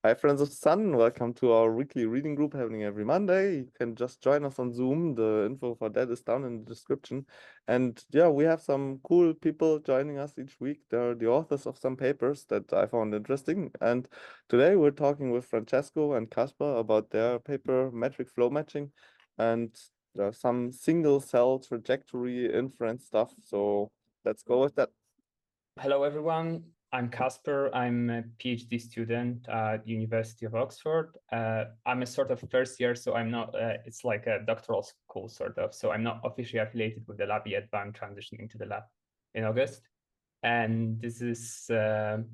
Hi, friends of the sun. Welcome to our weekly reading group happening every Monday. You can just join us on Zoom. The info for that is down in the description. And yeah, we have some cool people joining us each week. They're the authors of some papers that I found interesting. And today we're talking with Francesco and Kacper about their paper, Metric Flow Matching, and some single cell trajectory inference stuff. So let's go with that. Hello, everyone. I'm Kacper. I'm a PhD student at the University of Oxford. I'm a sort of first year, so I'm not, it's like a doctoral school sort of. So I'm not officially affiliated with the lab yet, but I'm transitioning to the lab in August. And this is, and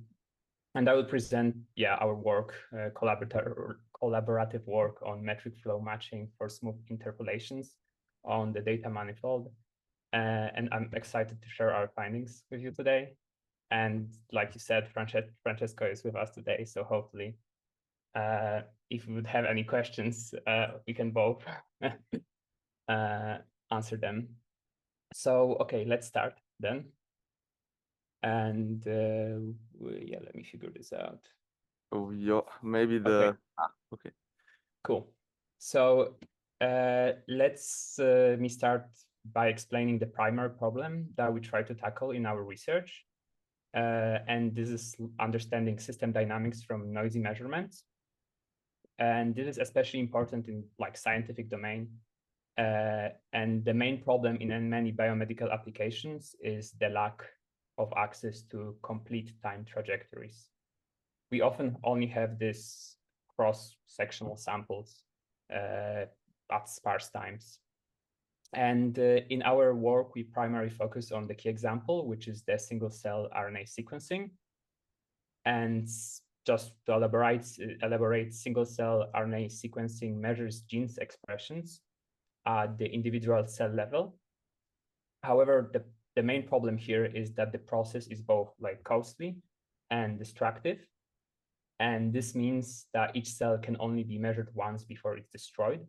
I will present, our work, collaborative work on metric flow matching for smooth interpolations on the data manifold. And I'm excited to share our findings with you today. And like you said, Francesco is with us today. So hopefully, if we would have any questions, we can both answer them. So, okay, let's start then. And let me figure this out. Oh, yeah, maybe the... Okay. Cool. So let's me start by explaining the primary problem that we try to tackle in our research. And this is understanding system dynamics from noisy measurements. And this is especially important in like scientific domain. And the main problem in many biomedical applications is the lack of access to complete time trajectories. We often only have this cross-sectional samples at sparse times. And in our work, we primarily focus on the key example, which is the single-cell RNA sequencing. And just to elaborate single-cell RNA sequencing measures genes expressions at the individual cell level. However, the main problem here is that the process is both like costly and destructive. And this means that each cell can only be measured once before it's destroyed.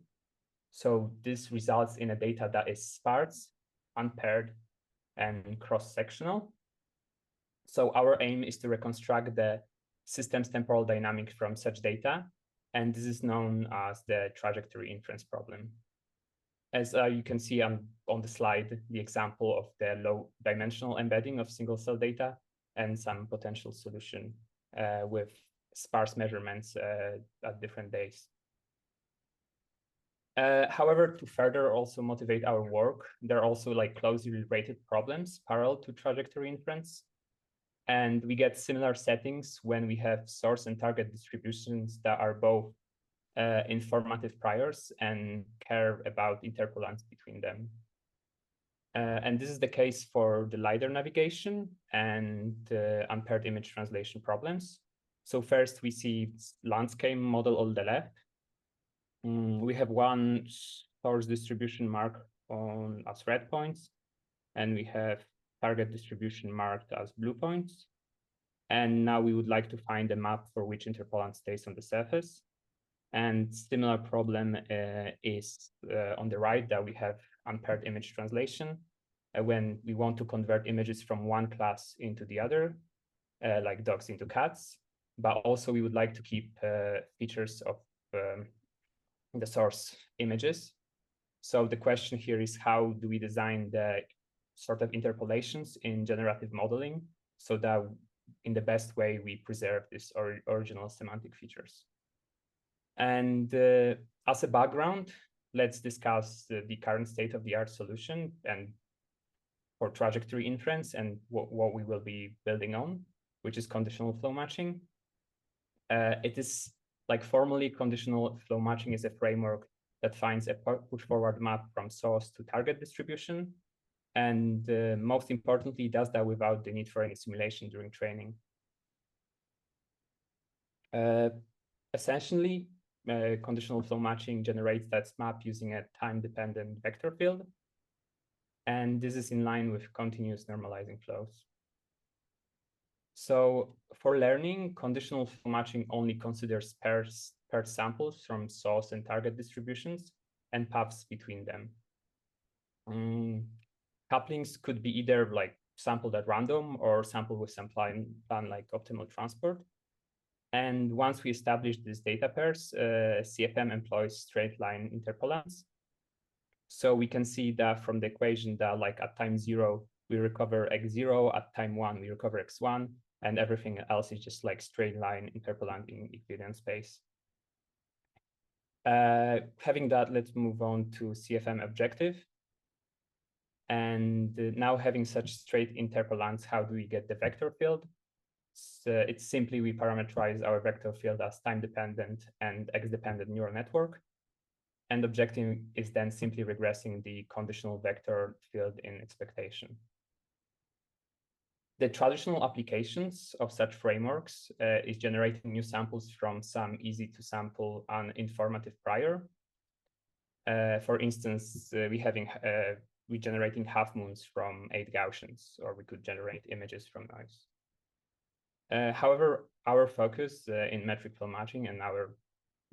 So this results in a data that is sparse, unpaired, and cross-sectional. So our aim is to reconstruct the system's temporal dynamics from such data, and this is known as the trajectory inference problem. As you can see on the slide, the example of the low-dimensional embedding of single-cell data and some potential solution with sparse measurements at different days. However, to further also motivate our work, there are also like closely related problems parallel to trajectory inference. And we get similar settings when we have source and target distributions that are both informative priors and care about interpolants between them. And this is the case for the LiDAR navigation and unpaired image translation problems. So first we see landscape model on the left. We have one source distribution marked as red points, and we have target distribution marked as blue points. And now we would like to find a map for which interpolant stays on the surface. And similar problem is on the right, that we have unpaired image translation when we want to convert images from one class into the other, like dogs into cats. But also we would like to keep features of the source images. So the question here is, how do we design the sort of interpolations in generative modeling so that in the best way we preserve these original semantic features? And as a background, let's discuss the current state-of-the-art solution and for trajectory inference and what we will be building on, which is conditional flow matching. It is like formally conditional flow matching is a framework that finds a push-forward map from source to target distribution. And most importantly, does that without the need for any simulation during training. Essentially, conditional flow matching generates that map using a time-dependent vector field. And this is in line with continuous normalizing flows. So for learning, conditional flow matching only considers paired samples from source and target distributions and paths between them. Couplings could be either like sampled at random or sampled with some plan like optimal transport. And once we establish these data pairs, CFM employs straight line interpolants. So we can see that from the equation that like at time 0, we recover x0, at time 1, we recover x1, and everything else is just like straight line interpolant in Euclidean space. Having that, let's move on to CFM objective. And now having such straight interpolants, how do we get the vector field? So it's simply we parameterize our vector field as time-dependent and x-dependent neural network. And objective is then simply regressing the conditional vector field in expectation. The traditional applications of such frameworks is generating new samples from some easy to sample uninformative prior. For instance, we generating half moons from 8 Gaussians, or we could generate images from noise. However, our focus in metric flow matching and our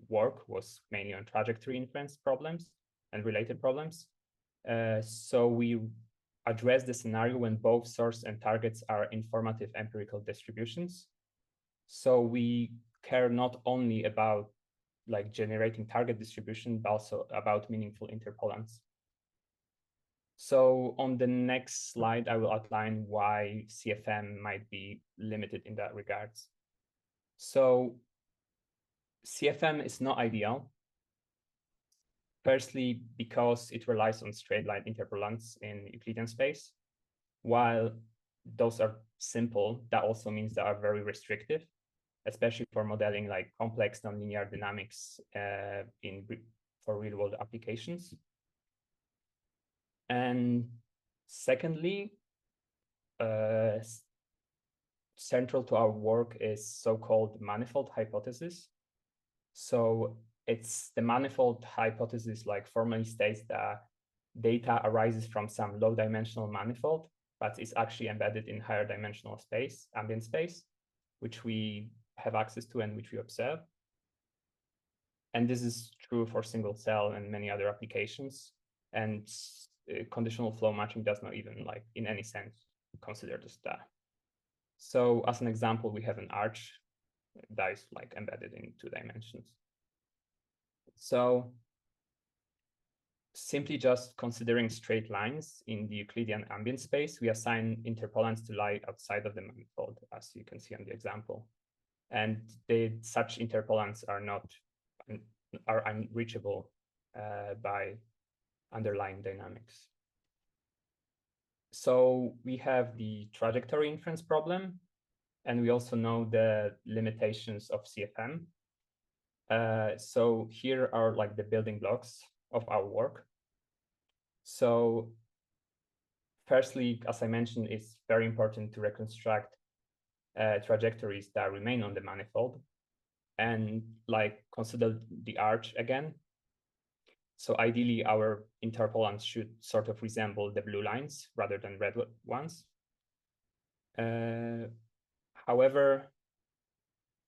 work was mainly on trajectory inference problems and related problems. So we address the scenario when both source and targets are informative empirical distributions. So we care not only about like generating target distribution, but also about meaningful interpolants. So on the next slide, I will outline why CFM might be limited in that regards. So CFM is not ideal. Firstly, because it relies on straight line interpolants in Euclidean space. While those are simple, that also means they are very restrictive, especially for modeling like complex nonlinear dynamics for real world applications. And secondly, central to our work is so-called manifold hypothesis. So it's the manifold hypothesis like formally states that data arises from some low dimensional manifold, but is actually embedded in higher dimensional space, ambient space, which we have access to and which we observe. And this is true for single cell and many other applications. And conditional flow matching does not even like in any sense consider this that. So as an example, we have an arch that is like embedded in 2 dimensions. So simply just considering straight lines in the Euclidean ambient space, we assign interpolants to lie outside of the manifold, as you can see on the example. And such interpolants are unreachable by underlying dynamics. So we have the trajectory inference problem, and we also know the limitations of CFM. So here are like the building blocks of our work. So firstly, as I mentioned, it's very important to reconstruct trajectories that remain on the manifold and like consider the arch again. So ideally, our interpolants should sort of resemble the blue lines rather than red ones. However,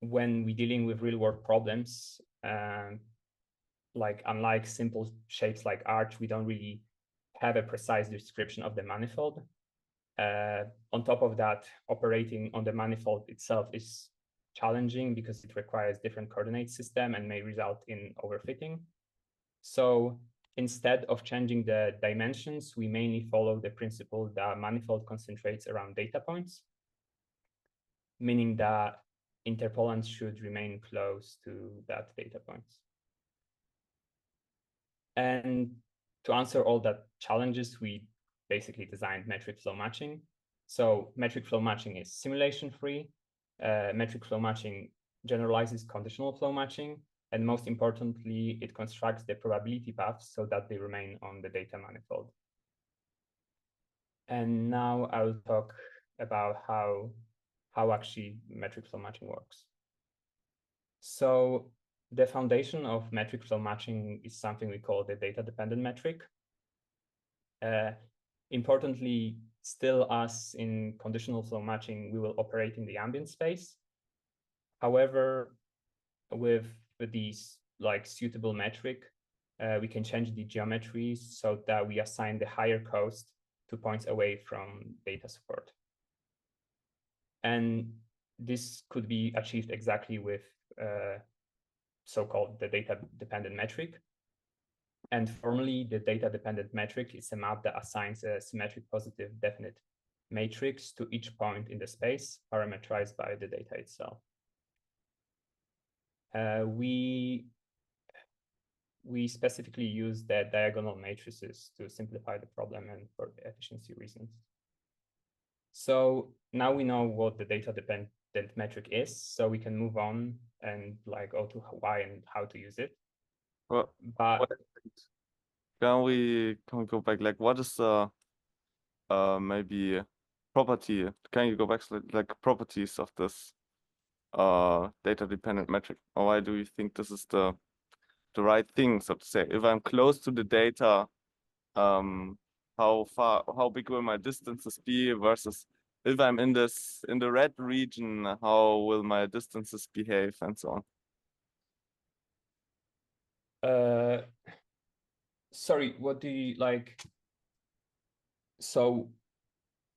when we're dealing with real-world problems, like unlike simple shapes like arch, we don't really have a precise description of the manifold. On top of that, operating on the manifold itself is challenging because it requires different coordinate system and may result in overfitting. So instead of changing the dimensions, we mainly follow the principle that manifold concentrates around data points, meaning that interpolants should remain close to that data points. And to answer all that challenges, we basically designed metric flow matching. So metric flow matching is simulation-free. Metric flow matching generalizes conditional flow matching. And most importantly, it constructs the probability paths so that they remain on the data manifold. And now I will talk about how actually metric flow matching works. So the foundation of metric flow matching is something we call the data-dependent metric. Importantly, still as in conditional flow matching, we will operate in the ambient space. However, with these like suitable metric, we can change the geometry so that we assign the higher cost to points away from data support. And this could be achieved exactly with so-called the data-dependent metric. And formally, the data-dependent metric is a map that assigns a symmetric positive definite matrix to each point in the space, parameterized by the data itself. We specifically use the diagonal matrices to simplify the problem and for efficiency reasons. So now we know what the data-dependent metric is, so we can move on and like go to why and how to use it. Well, But can we go back? Like, what is the maybe property? Can you go back to like properties of this data-dependent metric? Or why do you think this is the right thing, so to say? If I'm close to the data, how big will my distances be versus if I'm in the red region, how will my distances behave and so on? Sorry, what do you like? So,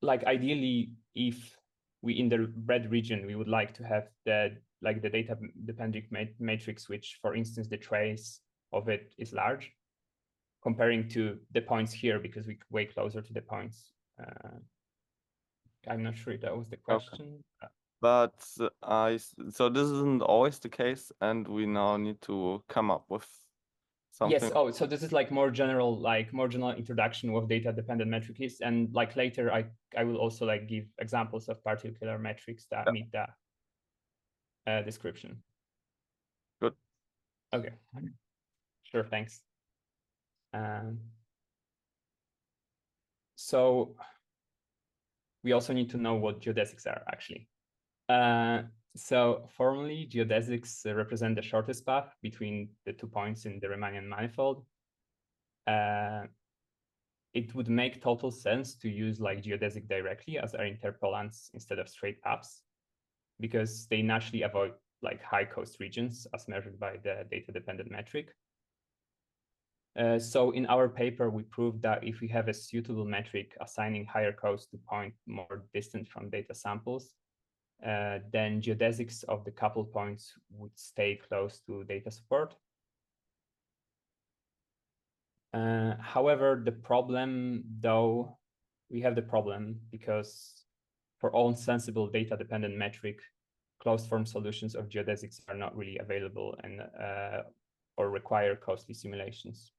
like ideally, if we in the red region, we would like to have the data-dependent matrix, which, for instance, the trace of it is large, comparing to the points here because we're way closer to the points. I'm not sure if that was the question. Okay. But so this isn't always the case, and we now need to come up with something. Yes. Oh, so this is like more general introduction of data-dependent metrics, and like later I will also like give examples of particular metrics that meet that description. Good. Okay. Sure. Thanks. So we also need to know what geodesics are actually. So formally, geodesics represent the shortest path between the 2 points in the Riemannian manifold. It would make total sense to use like geodesic directly as our interpolants instead of straight paths, because they naturally avoid like high cost regions as measured by the data-dependent metric. So in our paper, we proved that if we have a suitable metric assigning higher cost to point more distant from data samples, then geodesics of the coupled points would stay close to data support. However, the problem, though, we have the problem because for all sensible data-dependent metric, closed form solutions of geodesics are not really available and or require costly simulations.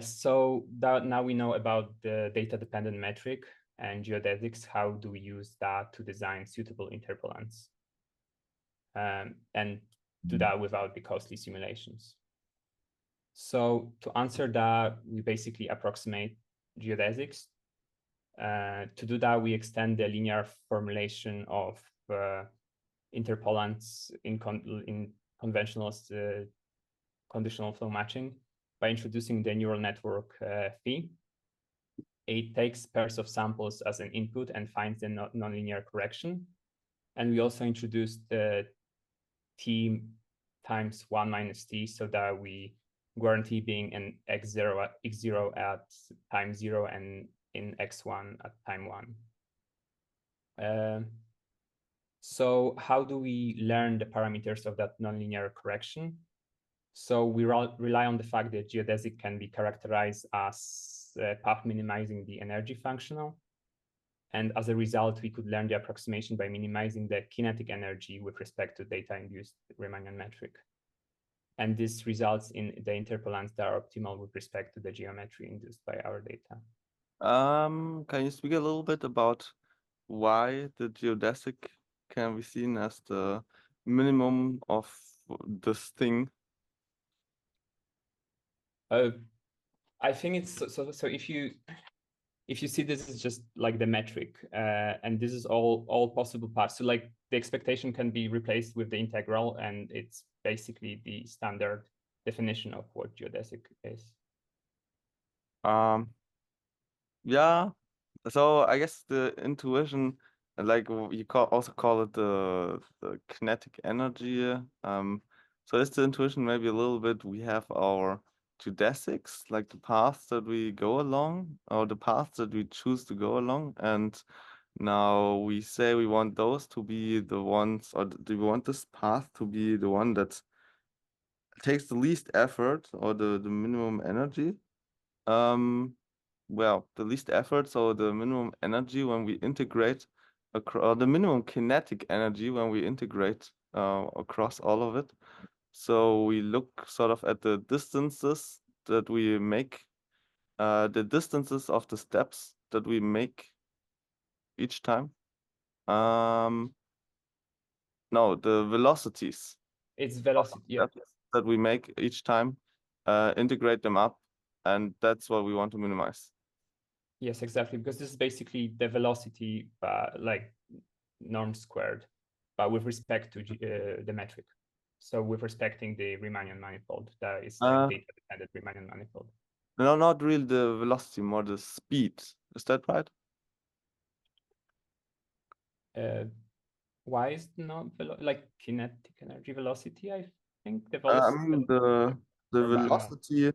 So that now we know about the data-dependent metric and geodesics. How do we use that to design suitable interpolants and do that without the costly simulations? So to answer that, we basically approximate geodesics. To do that, we extend the linear formulation of interpolants in conventional conditional flow matching by introducing the neural network phi. It takes pairs of samples as an input and finds the nonlinear correction. And we also introduced the t times 1 minus t so that we guarantee being in x0 at time 0 and in x1 at time 1. So how do we learn the parameters of that nonlinear correction? So we rely on the fact that geodesic can be characterized as path minimizing the energy functional. And as a result, we could learn the approximation by minimizing the kinetic energy with respect to data-induced Riemannian metric. And this results in the interpolants that are optimal with respect to the geometry induced by our data. Can you speak a little bit about why the geodesic can be seen as the minimum of this thing? I think it's so if you see this is just like the metric and this is all possible paths. So like the expectation can be replaced with the integral, and it's basically the standard definition of what geodesic is. Yeah. So I guess the intuition, like you also call it the kinetic energy. So it's the intuition maybe a little bit. We have our geodesics, like the paths that we go along, or the paths that we choose to go along, and Now we say we want those to be the ones, or do we want this path to be the one that takes the least effort or the minimum energy? Well, the least effort, so the minimum energy when we integrate across, the minimum kinetic energy when we integrate across all of it. So we look sort of at the distances that we make, the distances of the steps that we make each time. No, the velocities. It's velocity, yeah. That we make each time, integrate them up, and that's what we want to minimize. Yes, exactly, because this is basically the velocity, like norm squared, but with respect to the metric. So with respecting the Riemannian manifold, that is like data-dependent Riemannian manifold. No, not really the velocity, more the speed. Is that right? Why is not like kinetic energy velocity? I think the I velocity. mean the manual. velocity.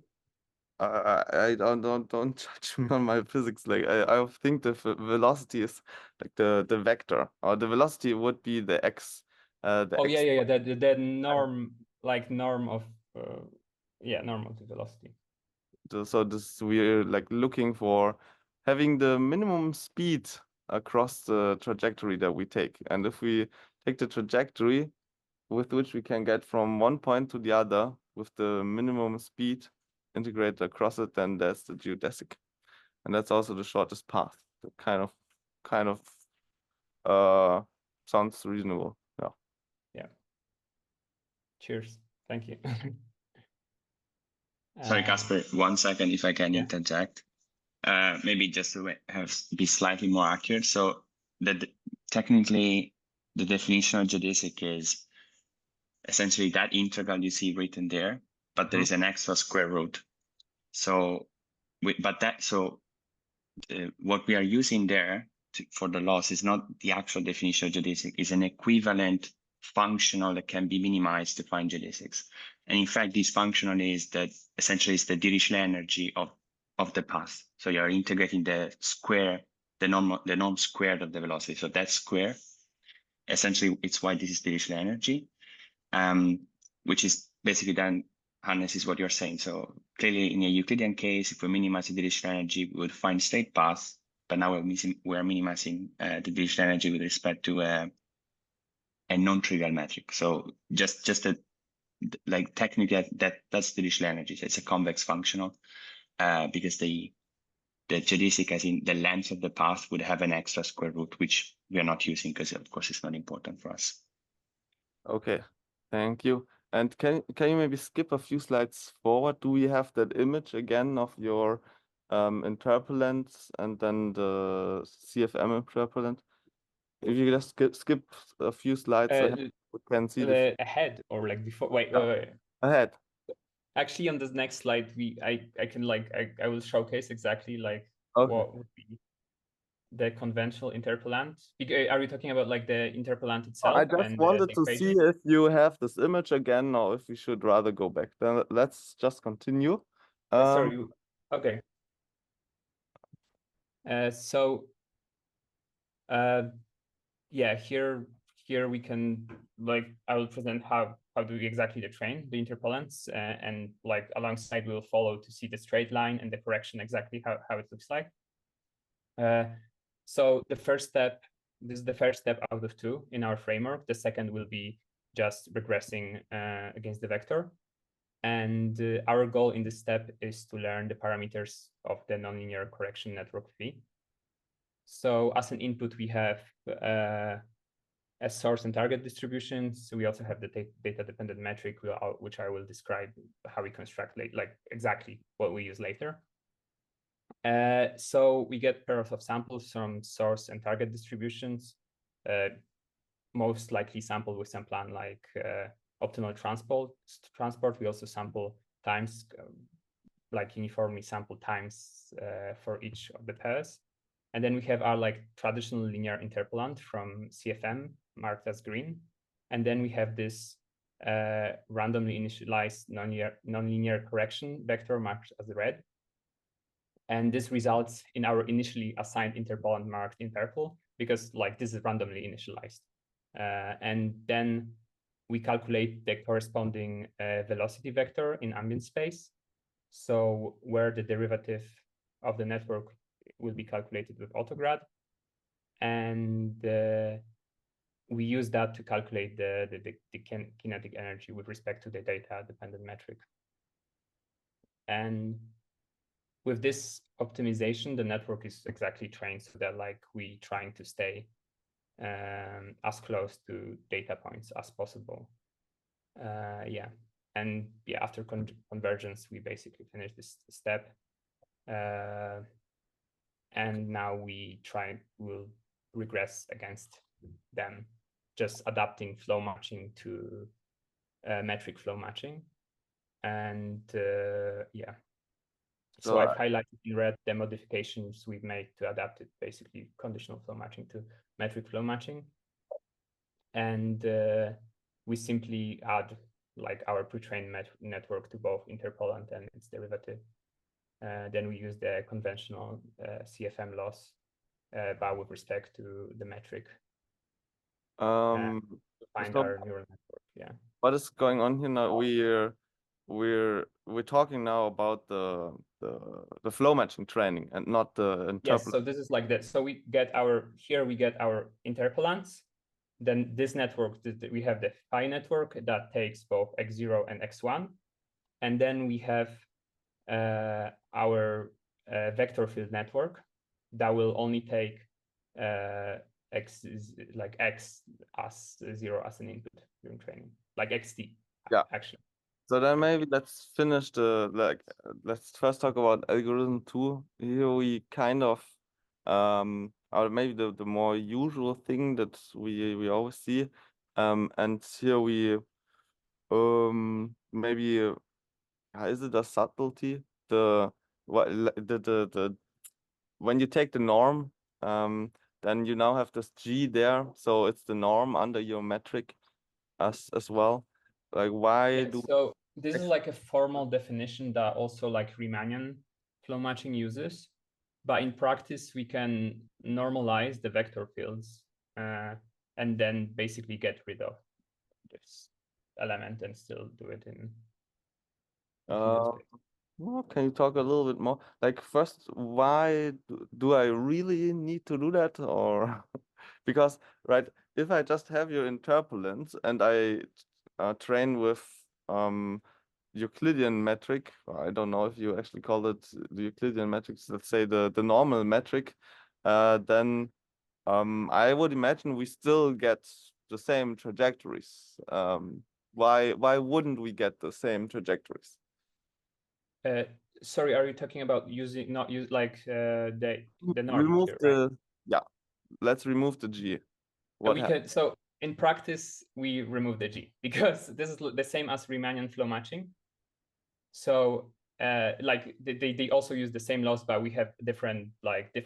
I don't judge me on my physics. Like I think the velocity is like the vector, or the velocity would be the x. The Oh x. yeah. The norm, like norm of norm of the velocity. So this we're like looking for having the minimum speed across the trajectory that we take, and if we take the trajectory with which we can get from one point to the other with the minimum speed integrated across it, then that's the geodesic. And that's also the shortest path. That kind of sounds reasonable. Yeah. Yeah. Cheers. Thank you. Sorry, Kacper, 1 second, if I can yeah. interject. Maybe just to be slightly more accurate. So technically, the definition of geodesic is essentially that integral you see written there, but there is an extra square root. So, what we are using there for the loss is not the actual definition of geodesic, is an equivalent functional that can be minimized to find geodesics. And in fact, this functional is that essentially is the Dirichlet energy of the path. So you're integrating the square, the norm squared of the velocity. So that square, essentially, it's why this is Dirichlet energy, which is basically then harnesses what you're saying. So clearly, in a Euclidean case, if we minimize the Dirichlet energy, we would find straight paths. But now we're minimizing the Dirichlet energy with respect to a non-trivial metric. So just like technically that's the Dirichlet energy. So it's a convex functional because the geodesic, as in the length of the path, would have an extra square root, which we are not using because, of course, it's not important for us. Okay, thank you. And can you maybe skip a few slides forward? Do we have that image again of your interpolants and then the CFM interpolant? If you just skip a few slides ahead, we can see the ahead or like before. Wait. ahead. Actually, on this next slide, I can like I will showcase exactly like what would be the conventional interpolant. Are we talking about like the interpolant itself? I just wanted to see if you have this image again, or if we should rather go back. Then let's just continue. Sorry. Okay. Yeah, here we can like I will present how do we exactly train the interpolants, and like alongside we'll follow to see the straight line and the correction exactly how it looks like. So the first step, this is the first step out of 2 in our framework. The second will be just regressing against the vector. And our goal in this step is to learn the parameters of the nonlinear correction network phi. So as an input, we have a source and target distribution. So we also have the data-dependent metric, which I will describe how we construct like exactly what we use later. So we get pairs of samples from source and target distributions, most likely sampled with some plan like optimal transport. We also sample times, like uniformly sample times for each of the pairs. And then we have our like traditional linear interpolant from CFM marked as green. And then we have this randomly initialized nonlinear correction vector marked as red. And this results in our initially assigned interpolant marked in purple. because like this is randomly initialized. And then we calculate the corresponding velocity vector in ambient space. So where the derivative of the network will be calculated with autograd. And we use that to calculate the kinetic energy with respect to the data-dependent metric. And with this optimization, the network is exactly trained so that like we trying to stay as close to data points as possible. Yeah, and yeah, after convergence, we basically finish this step. And now we'll regress against them, just adapting flow matching to metric flow matching. And yeah, so I've highlighted in red the modifications we've made to adapt it, basically conditional flow matching to metric flow matching. And we simply add like our pre-trained network to both interpolant and its derivative. Then we use the conventional CFM loss, but with respect to the metric. To find our neural network. Yeah. What is going on here now? We're talking now about the flow matching training and not the interpolant. Yes, so this is like that. So we get our interpolants. Then this network, we have the phi network that takes both x0 and x1. And then we have our vector field network that will only take x as 0 as an input during training, like xt. Yeah, actually. So then maybe let's finish let's first talk about algorithm 2. Here we kind of or maybe the more usual thing that we always see, and here we maybe is it a subtlety, when you take the norm, then you now have this G there, so it's the norm under your metric as well. Like why so this is like a formal definition that also like Riemannian flow matching uses, but in practice we can normalize the vector fields and then basically get rid of this element and still do it in well, can you talk a little bit more? Like first, why do I really need to do that? Or because right, if I just have your interpolants and I train with Euclidean metric, I don't know if you actually call it the Euclidean metrics, let's say the normal metric, then I would imagine we still get the same trajectories. Why wouldn't we get the same trajectories? Sorry, are you talking about the norm remove here, the right? Yeah, let's remove the G. What happens? So in practice we remove the G because this is the same as Riemannian flow matching. So like they also use the same laws, but we have different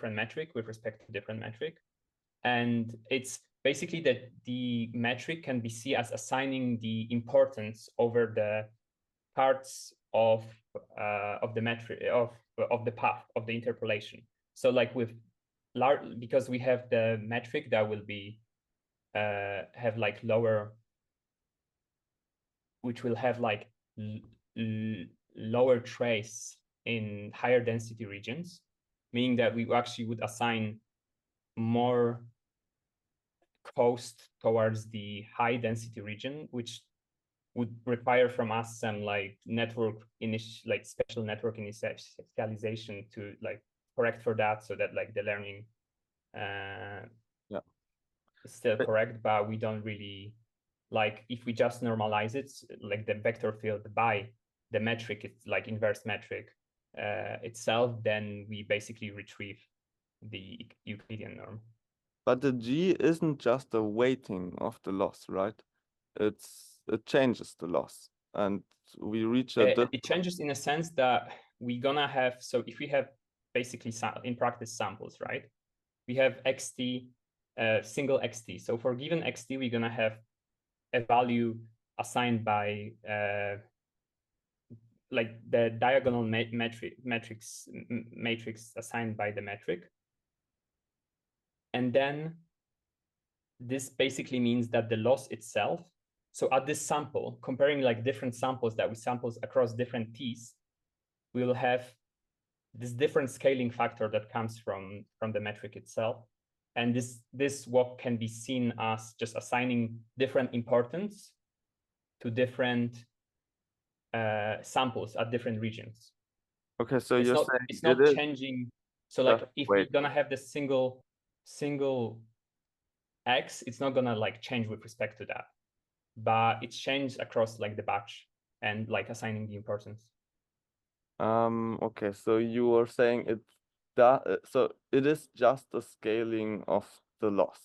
metric with respect to different metric. And it's basically that the metric can be seen as assigning the importance over the parts of the metric of the path of the interpolation. So like with because we have the metric that will be have like lower, which will have like lower trace in higher density regions, meaning that we actually would assign more coast towards the high density region, which would require from us some like special network initialization to like correct for that, so that like the learning is still correct, but we don't really like if we just normalize it like the vector field by the metric, it's like inverse metric itself, then we basically retrieve the Euclidean norm. But the G isn't just a weighting of the loss, right? It changes the loss, and we reach it changes in a sense that we're gonna have, so if we have basically in practice samples, right? We have xt, single xt. So for given xt, we're gonna have a value assigned by like the diagonal matrix assigned by the metric. And then this basically means that the loss itself, so at this sample, comparing like different samples that we sample across different t's, we will have this different scaling factor that comes from the metric itself. And this walk can be seen as just assigning different importance to different samples at different regions. Okay, so It's you're not, saying it's not it is changing. So like if we're wait. gonna have the single x, it's not gonna like change with respect to that, but it's changed across like the batch and like assigning the importance. Okay, so you were saying so it is just a scaling of the loss.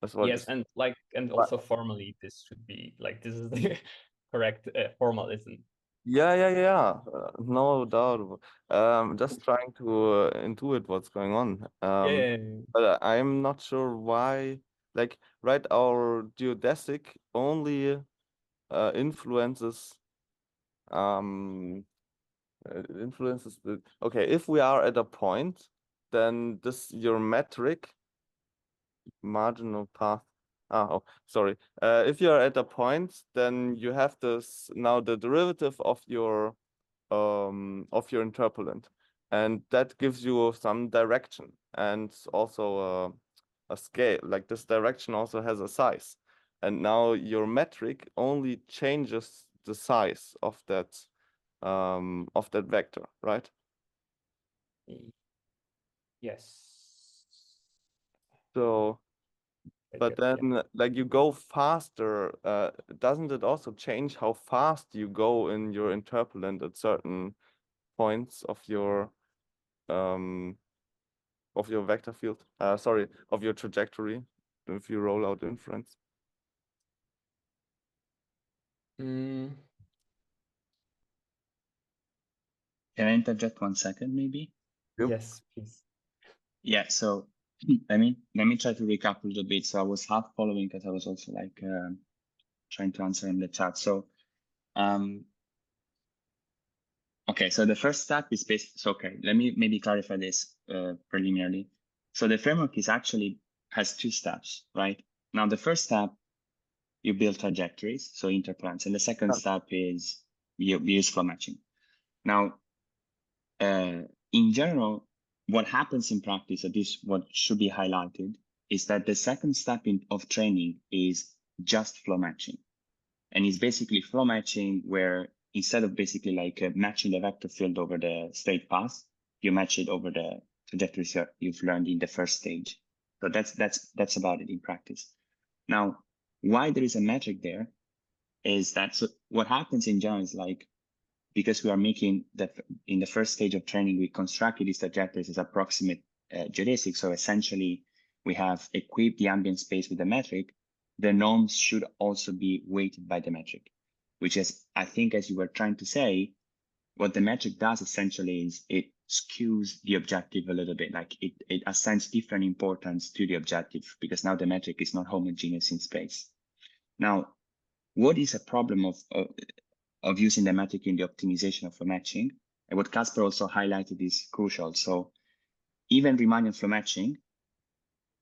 That's what Yes, and like, and also formally, this should be like, this is the correct formalism. Yeah. No doubt. Just trying to intuit what's going on. Yeah. But I'm not sure why. Like, right, our geodesic only influences the. Okay, if we are at a point, then your metric marginal path. Oh, sorry. If you are at a point, then you have this now the derivative of your interpolant, and that gives you some direction and also a scale. Like this direction also has a size, and now your metric only changes the size of that vector, right? Yes. So, but then like you go faster, doesn't it also change how fast you go in your interpolant at certain points of your vector field? Sorry, of your trajectory if you roll out inference. Can I interject 1 second, maybe? Yep. Yes, please. Yeah, so let me try to recap a little bit. So I was half following because I was also like trying to answer in the chat. So okay, so the first step is basically, so okay, let me maybe clarify this preliminarily. So the framework has 2 steps, right? Now the first step, you build trajectories, so interpolants, and the second step is you use flow matching. Now, in general, what happens in practice, or this what should be highlighted, is that the second step of training is just flow matching. And it's basically flow matching where instead of basically like matching the vector field over the straight path, you match it over the trajectories you've learned in the first stage. So that's about it in practice. Now, why there is a metric there is that, so what happens in general is like, because we are making that in the first stage of training, we constructed these trajectories as approximate geodesics. So essentially, we have equipped the ambient space with the metric. The norms should also be weighted by the metric, which is, I think, as you were trying to say, what the metric does essentially is it skews the objective a little bit. Like it assigns different importance to the objective because now the metric is not homogeneous in space. Now, what is a problem of using the metric in the optimization of flow matching? And what Kacper also highlighted is crucial. So even Riemannian flow matching,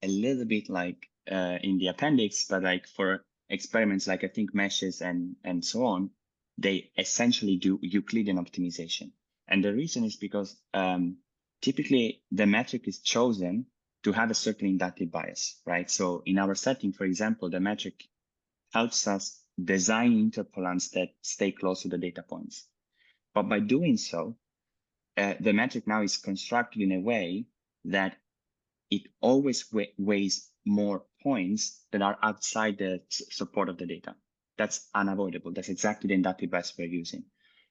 a little bit like in the appendix, but like for experiments like I think meshes and so on, they essentially do Euclidean optimization. And the reason is because typically the metric is chosen to have a certain inductive bias, right? So in our setting, for example, the metric helps us design interpolants that stay close to the data points. But by doing so, the metric now is constructed in a way that it always weighs more points that are outside the support of the data. That's unavoidable. That's exactly the inductive bias we're using.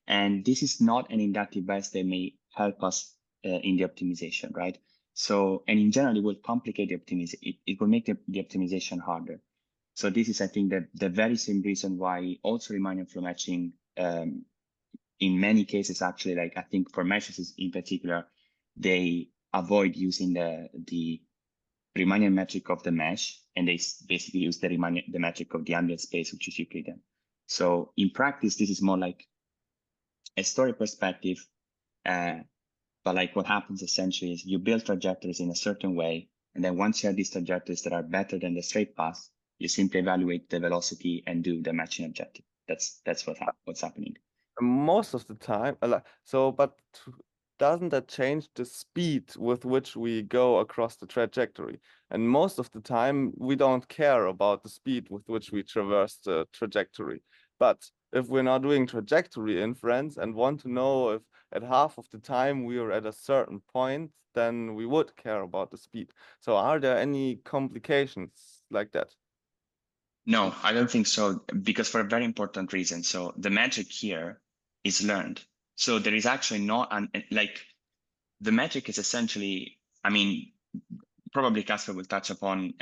And this is not an inductive bias that may help us in the optimization, right? So, and in general, it will complicate the optimization. It will make the optimization harder. So this is, I think, the very same reason why also Riemannian flow matching, in many cases, actually, like I think for meshes in particular, they avoid using the Riemannian metric of the mesh, and they basically use the metric of the ambient space, which is Euclidean. So in practice, this is more like a story perspective, but like what happens essentially is you build trajectories in a certain way, And then once you have these trajectories that are better than the straight path, you simply evaluate the velocity and do the matching objective. That's what's happening. Most of the time, but doesn't that change the speed with which we go across the trajectory? And most of the time, we don't care about the speed with which we traverse the trajectory. But if we're not doing trajectory inference and want to know if at half of the time we are at a certain point, then we would care about the speed. So are there any complications like that? No, I don't think so, because for a very important reason. So the magic here is learned. So there is actually not like the magic is essentially, I mean, probably Kacper will touch upon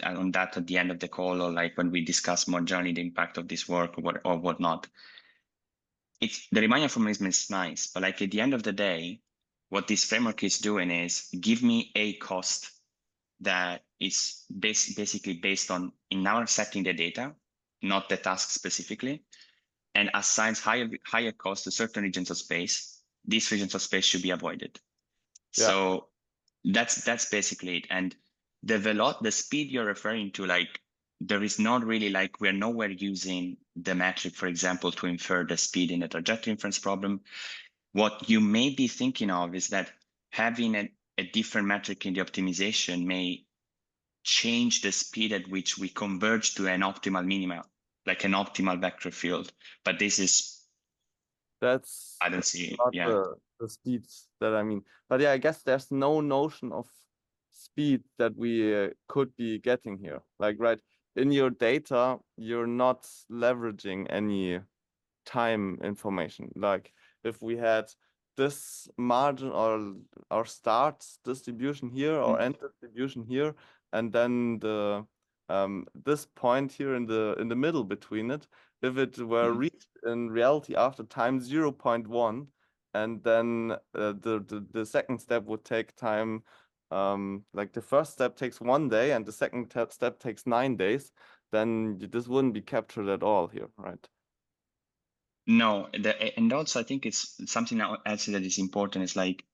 on that at the end of the call, or like when we discuss more generally the impact of this work or whatnot. It's the Riemannian formalism is nice, but like at the end of the day, what this framework is doing is give me a cost that is basically based on in our setting the data, not the task specifically, and assigns higher cost to certain regions of space. These regions of space should be avoided. Yeah. So that's basically it. And the speed you're referring to, like there is not really like we're nowhere using the metric, for example, to infer the speed in the trajectory inference problem. What you may be thinking of is that having a different metric in the optimization may change the speed at which we converge to an optimal minima, like an optimal vector field. But this is, I don't see it. Not Yeah. the speeds that I mean. But yeah, I guess there's no notion of speed that we could be getting here. Like, right, in your data, you're not leveraging any time information. Like, if we had this margin or our start distribution here or end distribution here, and then the this point here in the middle between it, if it were reached in reality after time 0.1, and then the second step would take time, like the first step takes 1 day and the second step takes 9 days, then this wouldn't be captured at all here, right? No, and also I think it's something else that is important is like,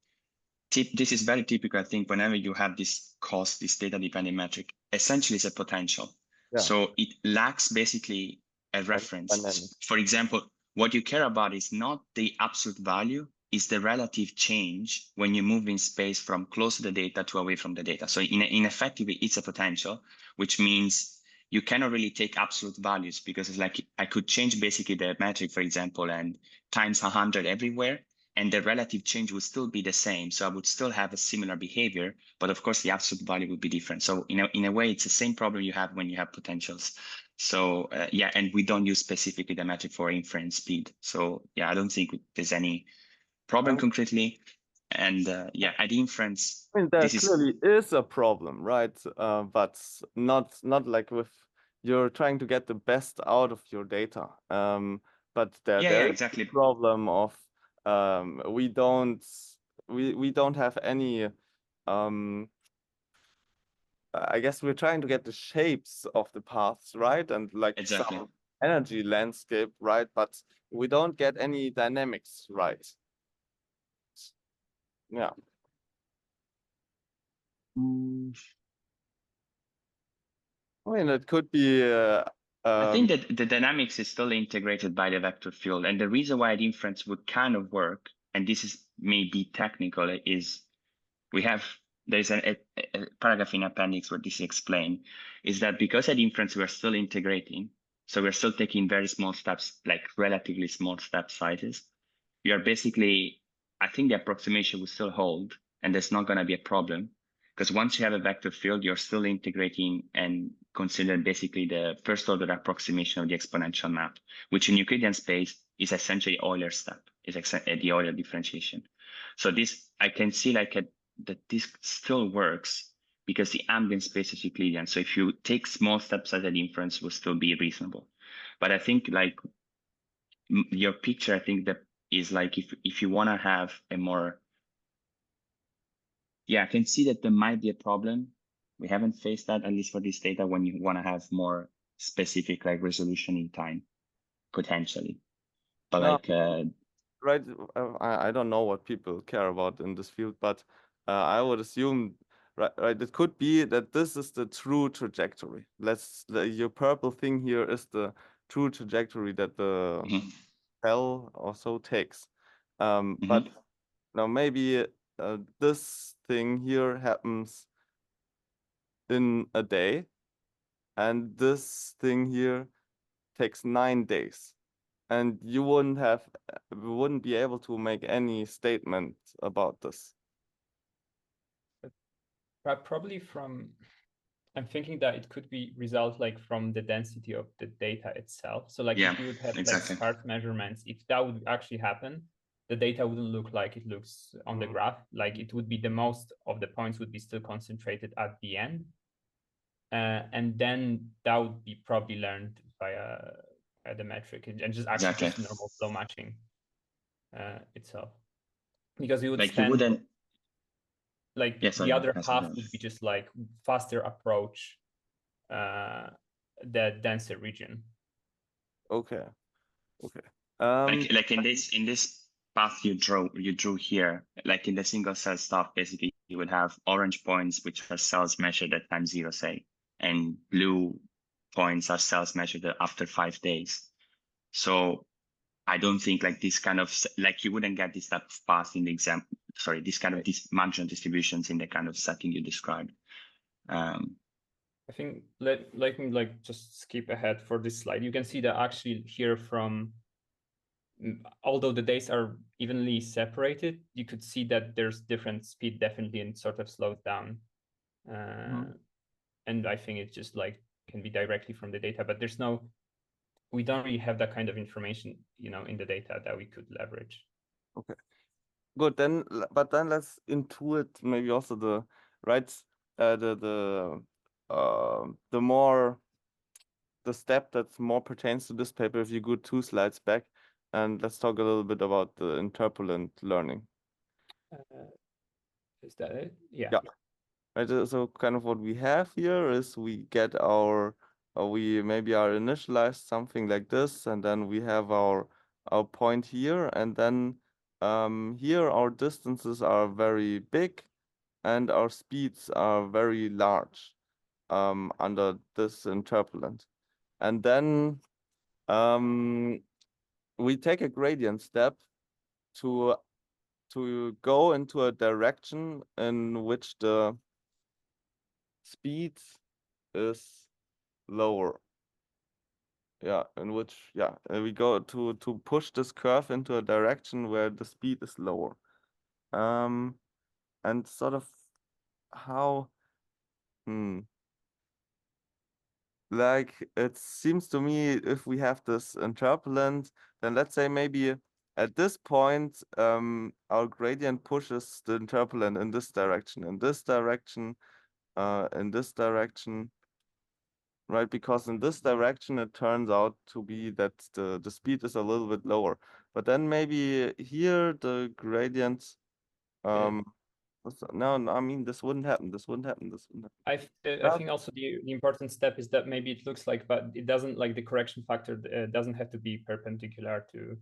this is very typical, I think, whenever you have this cost, this data-dependent metric, essentially it's a potential. Yeah. So it lacks basically a reference. For example, what you care about is not the absolute value, is the relative change when you move in space from close to the data to away from the data. So in effectively, it's a potential, which means you cannot really take absolute values, because it's like I could change basically the metric, for example, and times 100 everywhere, and the relative change would still be the same. So I would still have a similar behavior, but of course the absolute value would be different. So in a way, it's the same problem you have when you have potentials. So yeah, and we don't use specifically the metric for inference speed. So yeah, I don't think there's any problem concretely. And yeah, at inference, I mean, there clearly is a problem, right? But not like with you're trying to get the best out of your data. But there is exactly. a problem of we don't have any I guess we're trying to get the shapes of the paths, right? And like some energy landscape, right? But we don't get any dynamics, right? Yeah. I mean, it could be. I think that the dynamics is still integrated by the vector field, and the reason why the inference would kind of work, and this is maybe technical, is there's a paragraph in appendix where this is explained, is that because at inference we're still integrating, so we're still taking very small steps, like relatively small step sizes. We are basically, I think the approximation will still hold, and there's not going to be a problem. Because once you have a vector field, you're still integrating and consider basically the first order approximation of the exponential map, which in Euclidean space is essentially Euler's step, is the Euler differentiation. So this, I can see like that this still works because the ambient space is Euclidean. So if you take small steps as an inference, will still be reasonable. But I think like your picture, I think that is like if you want to have a more, yeah, I can see that there might be a problem. We haven't faced that, at least for this data, when you want to have more specific like resolution in time, potentially. But no, like right, I don't know what people care about in this field, but I would assume right. It could be that this is the true trajectory. Your purple thing here is the true trajectory that the cell or so takes. But now maybe this thing here happens in a day, and this thing here takes 9 days, and you wouldn't be able to make any statement about this. Probably from, I'm thinking that it could be result like from the density of the data itself. So like if we would have like sparse measurements, if that would actually happen, the data wouldn't look like it looks on the graph. Like it would be the most of the points would be still concentrated at the end. And then that would be probably learned via the metric and just actually just normal flow matching itself. Because we would like spend, you wouldn't, like the other half would be just like faster approach the denser region. Okay. Like in this path you drew here, like in the single cell stuff, basically you would have orange points which are cells measured at time 0, say, and blue points are cells measured after 5 days. So I don't think like this kind of, like you wouldn't get this type of path in the exam, sorry, this kind of these marginal distributions in the kind of setting you described. I think let me like just skip ahead for this slide. You can see that actually here from, although the days are evenly separated, you could see that there's different speed definitely and sort of slows down. And I think it just like can be directly from the data, but we don't really have that kind of information, in the data that we could leverage. Okay, good. But then let's intuit maybe also the step that's more pertains to this paper. If you go 2 slides back, and let's talk a little bit about the interpolant learning. Is that it? Yeah. Right. So kind of what we have here is we get we maybe are initialized something like this, and then we have our point here, and then here our distances are very big, and our speeds are very large under this interpolant, and then we take a gradient step to go into a direction in which the speed is lower. In which we go to push this curve into a direction where the speed is lower. And sort of how like it seems to me, if we have this interpolant, then let's say maybe at this point our gradient pushes the interpolant in this direction, in this direction, right? Because in this direction it turns out to be that the speed is a little bit lower, but then maybe here the gradient no, I mean, this wouldn't happen. I think also the important step is that maybe it looks like, but it doesn't, like the correction factor doesn't have to be perpendicular to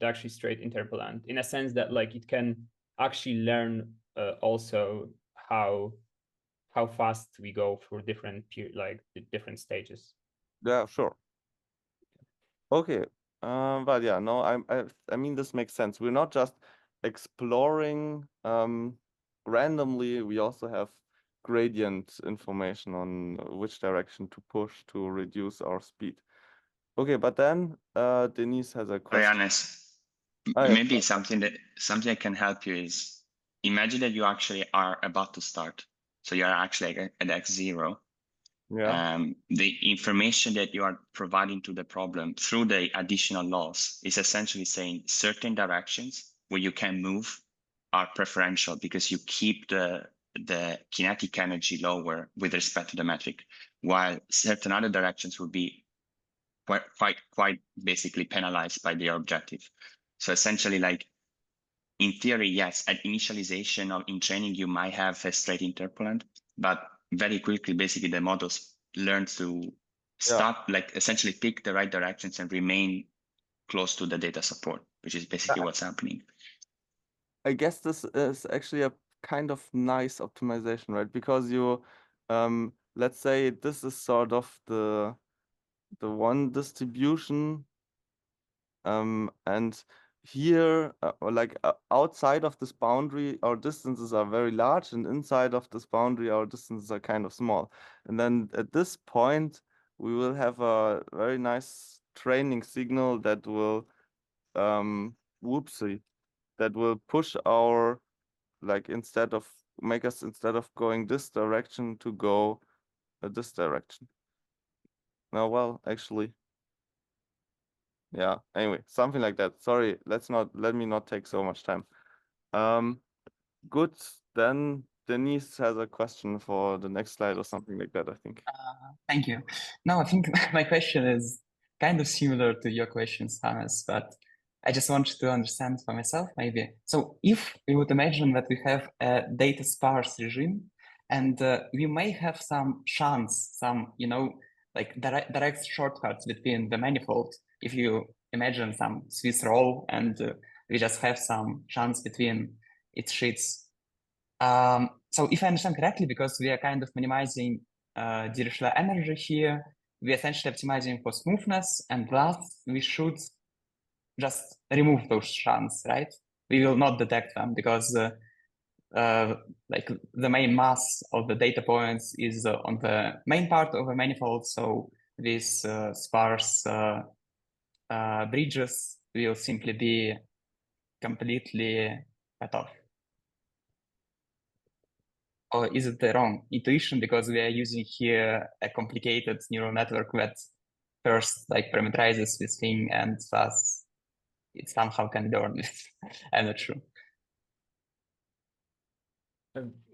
the actually straight interpolant, in a sense that like it can actually learn also how fast we go through different different stages. Yeah, sure. Okay, but yeah, no, I mean, this makes sense. We're not just exploring randomly. We also have gradient information on which direction to push to reduce our speed. Okay, but then Denise has a question. Johannes, maybe something that can help you is, imagine that you actually are about to start. So you are actually at x0. The information that you are providing to the problem through the additional laws is essentially saying certain directions where you can move are preferential because you keep the kinetic energy lower with respect to the metric, while certain other directions will be quite basically penalized by their objective. So essentially, like in theory, yes, at initialization or in training, you might have a straight interpolant, but very quickly, basically the models learn to start, like essentially pick the right directions and remain close to the data support, which is basically what's happening. I guess this is actually a kind of nice optimization, right? Because you, let's say this is sort of the one distribution, and here, or like outside of this boundary, our distances are very large, and inside of this boundary, our distances are kind of small. And then at this point, we will have a very nice training signal that will, whoopsie, that will push our, like, instead of going this direction to go this direction. No, well, actually, yeah, anyway, something like that. Sorry, let me not take so much time. Good, then Denise has a question for the next slide or something like that, I think. Thank you. No, I think my question is kind of similar to your questions, Hannes, but I just want to understand for myself, maybe. So if we would imagine that we have a data sparse regime, and we may have some chance, some, like direct shortcuts between the manifold. If you imagine some Swiss roll and we just have some chance between its sheets. So if I understand correctly, because we are kind of minimizing Dirichlet energy here, we're essentially optimizing for smoothness, and thus we should just remove those chunks, right? We will not detect them because like the main mass of the data points is on the main part of a manifold, so these sparse bridges will simply be completely cut off. Or is it the wrong intuition, because we are using here a complicated neural network that first like parameterizes this thing and thus it somehow can learn this? I'm not sure.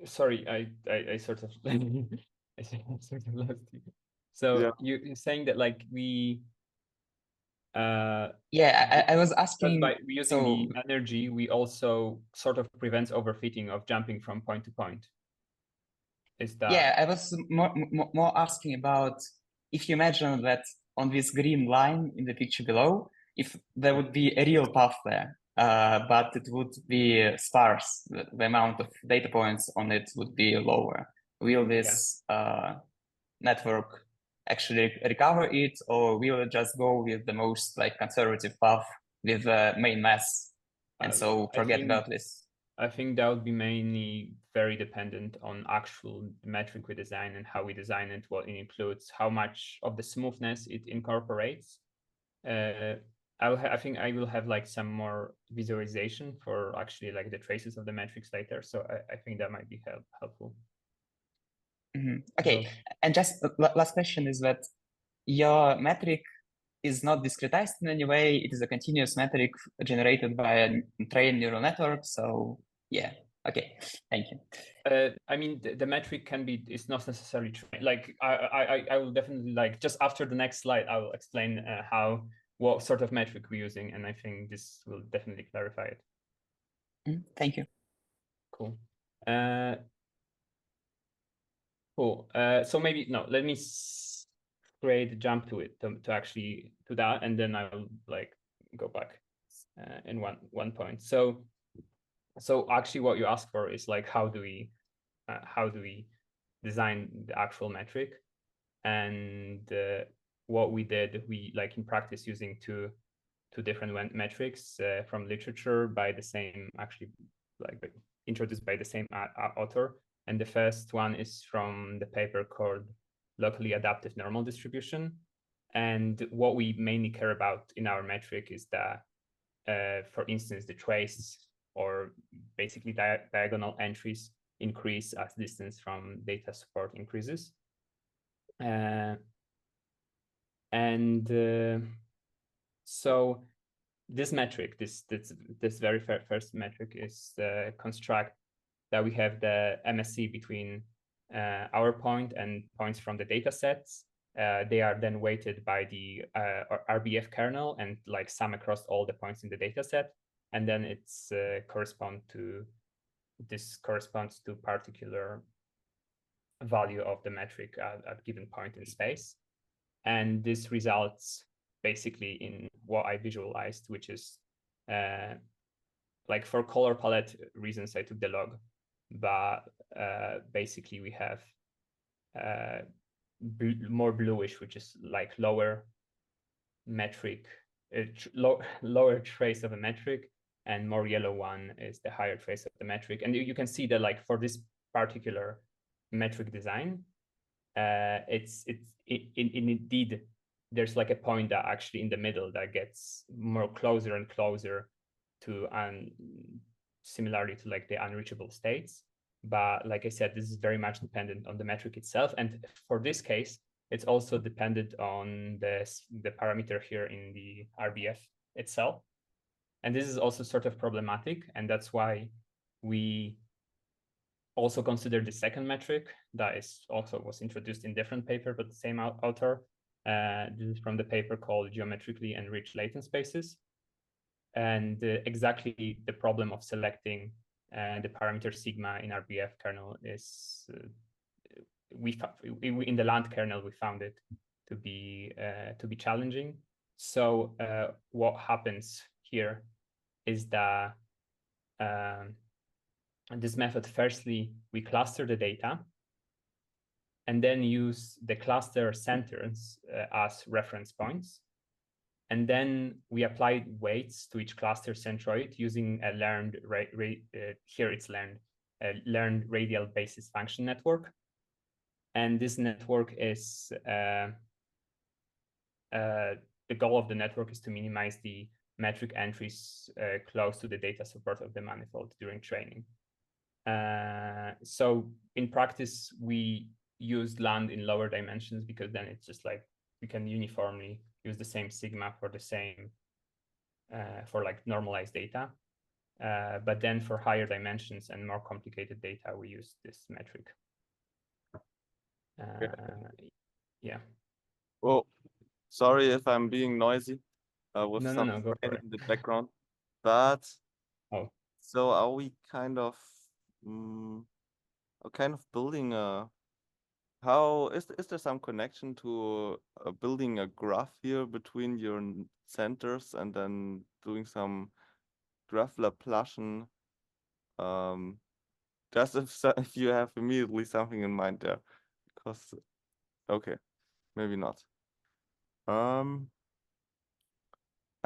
Sorry, I sort of I sort of lost you. So Yeah. you're saying that like we Yeah, I was asking, by using the energy, we also sort of prevents overfitting of jumping from point to point. Is that? Yeah, I was more asking about if you imagine that on this green line in the picture below, if there would be a real path there, but it would be sparse, the amount of data points on it would be lower. Will this network actually recover it, or will it just go with the most like conservative path with the main mass, and so forget about this? I think that would be mainly very dependent on actual metric we design and how we design it, what it includes, how much of the smoothness it incorporates. I think I will have like some more visualization for actually like the traces of the metrics later. So I think that might be helpful. Okay, and just last question is that your metric is not discretized in any way. It is a continuous metric generated by a trained neural network. So yeah, okay, thank you. I mean, the metric can be, it's not necessarily trained. Like I will definitely like, just after the next slide, I will explain what sort of metric we're using. And I think this will definitely clarify it. Thank you. Cool. Cool. So maybe, no, let me create a jump to it, to actually to that, and then I'll like go back in one point. So actually what you ask for is like, how do we design the actual metric? And what we did, we like in practice using two different metrics from literature by the same, actually like introduced by the same author. And the first one is from the paper called Locally Adaptive Normal Distribution. And what we mainly care about in our metric is that, for instance, the trace or basically diagonal entries increase as distance from data support increases. So this metric, this very first metric is construct that we have the MSE between our point and points from the data sets. They are then weighted by the RBF kernel and like sum across all the points in the data set. And then it's corresponds to particular value of the metric at given point in space. And this results basically in what I visualized, which is like for color palette reasons, I took the log. but basically we have more bluish, which is like lower metric, lower trace of a metric, and more yellow one is the higher trace of the metric. And you can see that like for this particular metric design, indeed there's like a point that actually in the middle that gets more closer and closer to similarly to like the unreachable states. But like I said, this is very much dependent on the metric itself. And for this case, it's also dependent on the parameter here in the RBF itself. And this is also sort of problematic. And that's why we also consider the second metric that is also was introduced in different paper, but the same author. This is from the paper called Geometrically Enriched Latent Spaces. And exactly the problem of selecting the parameter sigma in RBF kernel is in the land kernel we found it to be challenging. So what happens here is that this method, firstly, we cluster the data and then use the cluster centers as reference points. And then we apply weights to each cluster centroid using a learned, here it's learned, a learned radial basis function network. And this network is, the goal of the network is to minimize the metric entries close to the data support of the manifold during training. So in practice, we use land in lower dimensions because then it's just like we can uniformly use the same sigma for the same for like normalized data. But then for higher dimensions and more complicated data, we use this metric. Yeah. Well, sorry if I'm being noisy with No, some go for rain it. in the background, but Oh, so are we kind of building a, how is there some connection to building a graph here between your centers and then doing some graph Laplacian? Just if you have immediately something in mind there, because okay, maybe not.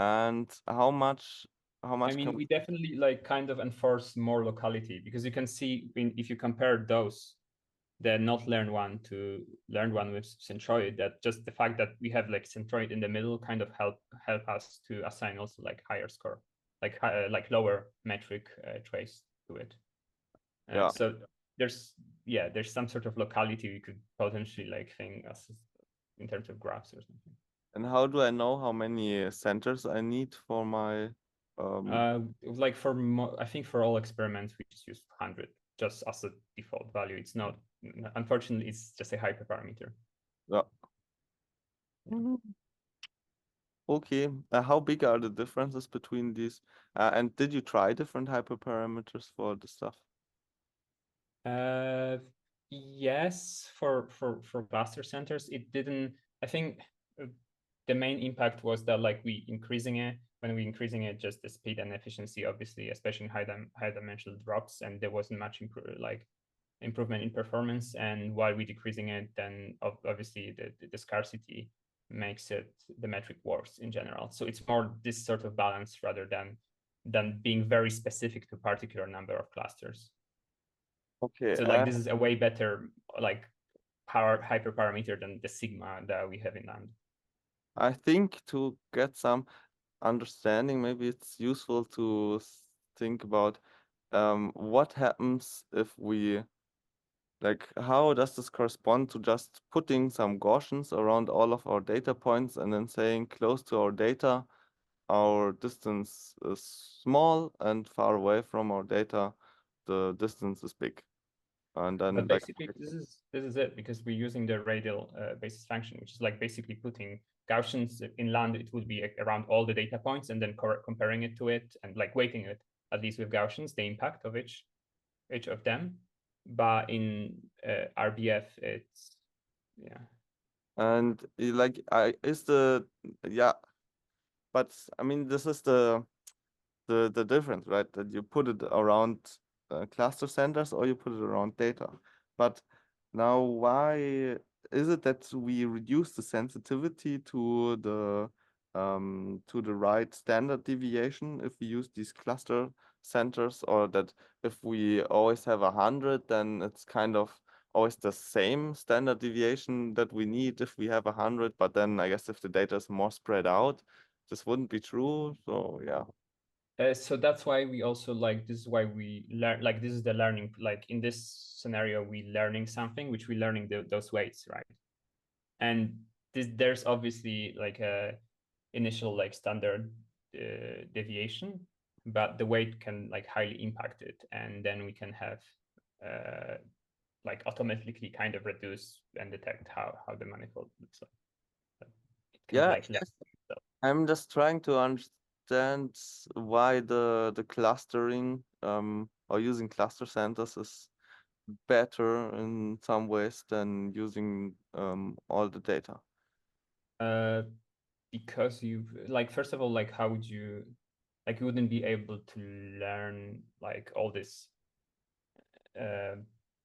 And how much I mean, we definitely like kind of enforce more locality because you can see if you compare those, the not learned one to learned one with centroid, that just the fact that we have like centroid in the middle kind of help us to assign also like higher score, like lower metric trace to it. Yeah. So there's some sort of locality we could potentially like think as in terms of graphs or something. And how do I know how many centers I need for my like I think for all experiments we just use 100 just as a default value. It's not, unfortunately, it's just a hyperparameter. Yeah. Okay. How big are the differences between these? And did you try different hyperparameters for the stuff? Yes, for cluster centers, it didn't. I think the main impact was that like when we increasing it, just the speed and efficiency, obviously, especially in high dimensional drops, and there wasn't much improvement in performance. And while we decreasing it, then obviously the scarcity makes the metric worse in general. So it's more this sort of balance rather than being very specific to a particular number of clusters. Okay. So like this is a way better like hyperparameter than the sigma that we have in land. I think to get some understanding, maybe it's useful to think about what happens if we, like, how does this correspond to just putting some Gaussians around all of our data points and then saying close to our data, our distance is small, and far away from our data, the distance is big. And then but basically this is it, because we're using the radial basis function, which is like basically putting Gaussians in land. It would be around all the data points and then comparing it to it and like weighting it at least with Gaussians, the impact of each of them. But in RBF, it's and like but I mean this is the difference, right? That you put it around cluster centers or you put it around data. But now, why is it that we reduce the sensitivity to the right standard deviation if we use these cluster centers, or that if we always have 100, then it's kind of always the same standard deviation that we need if we have 100, but then I guess if the data is more spread out, this wouldn't be true. So yeah. So that's why we also this is why we learn, this is the learning, in this scenario, we learning something, which we learning those weights, right? And there's obviously a initial standard deviation, but the weight can highly impact it. And then we can have automatically kind of reduce and detect how the manifold looks like. Yeah, I'm just trying to understand why the clustering or using cluster centers is better in some ways than using all the data. Because first of all, how would you you wouldn't be able to learn all this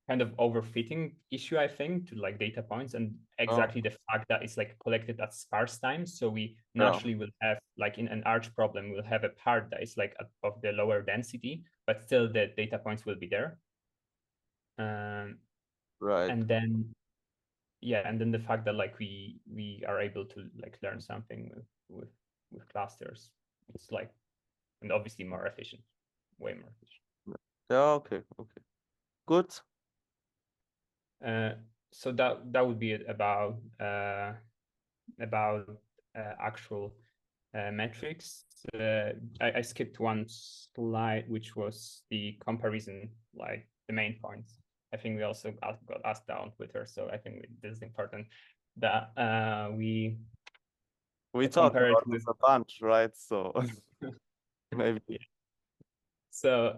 kind of overfitting issue, I think, to data points, and exactly the fact that it's collected at sparse times. So we naturally will have in an arch problem, we'll have a part that is of the lower density, but still the data points will be there. Right. And then and then the fact that we are able to learn something with clusters, it's and obviously more efficient, way more efficient. Yeah, okay, good. So that would be about actual metrics. I skipped one slide, which was the comparison, the main points. I think we also got asked down on Twitter, so I think this is important that we talked about this a bunch, right? So maybe. Yeah. So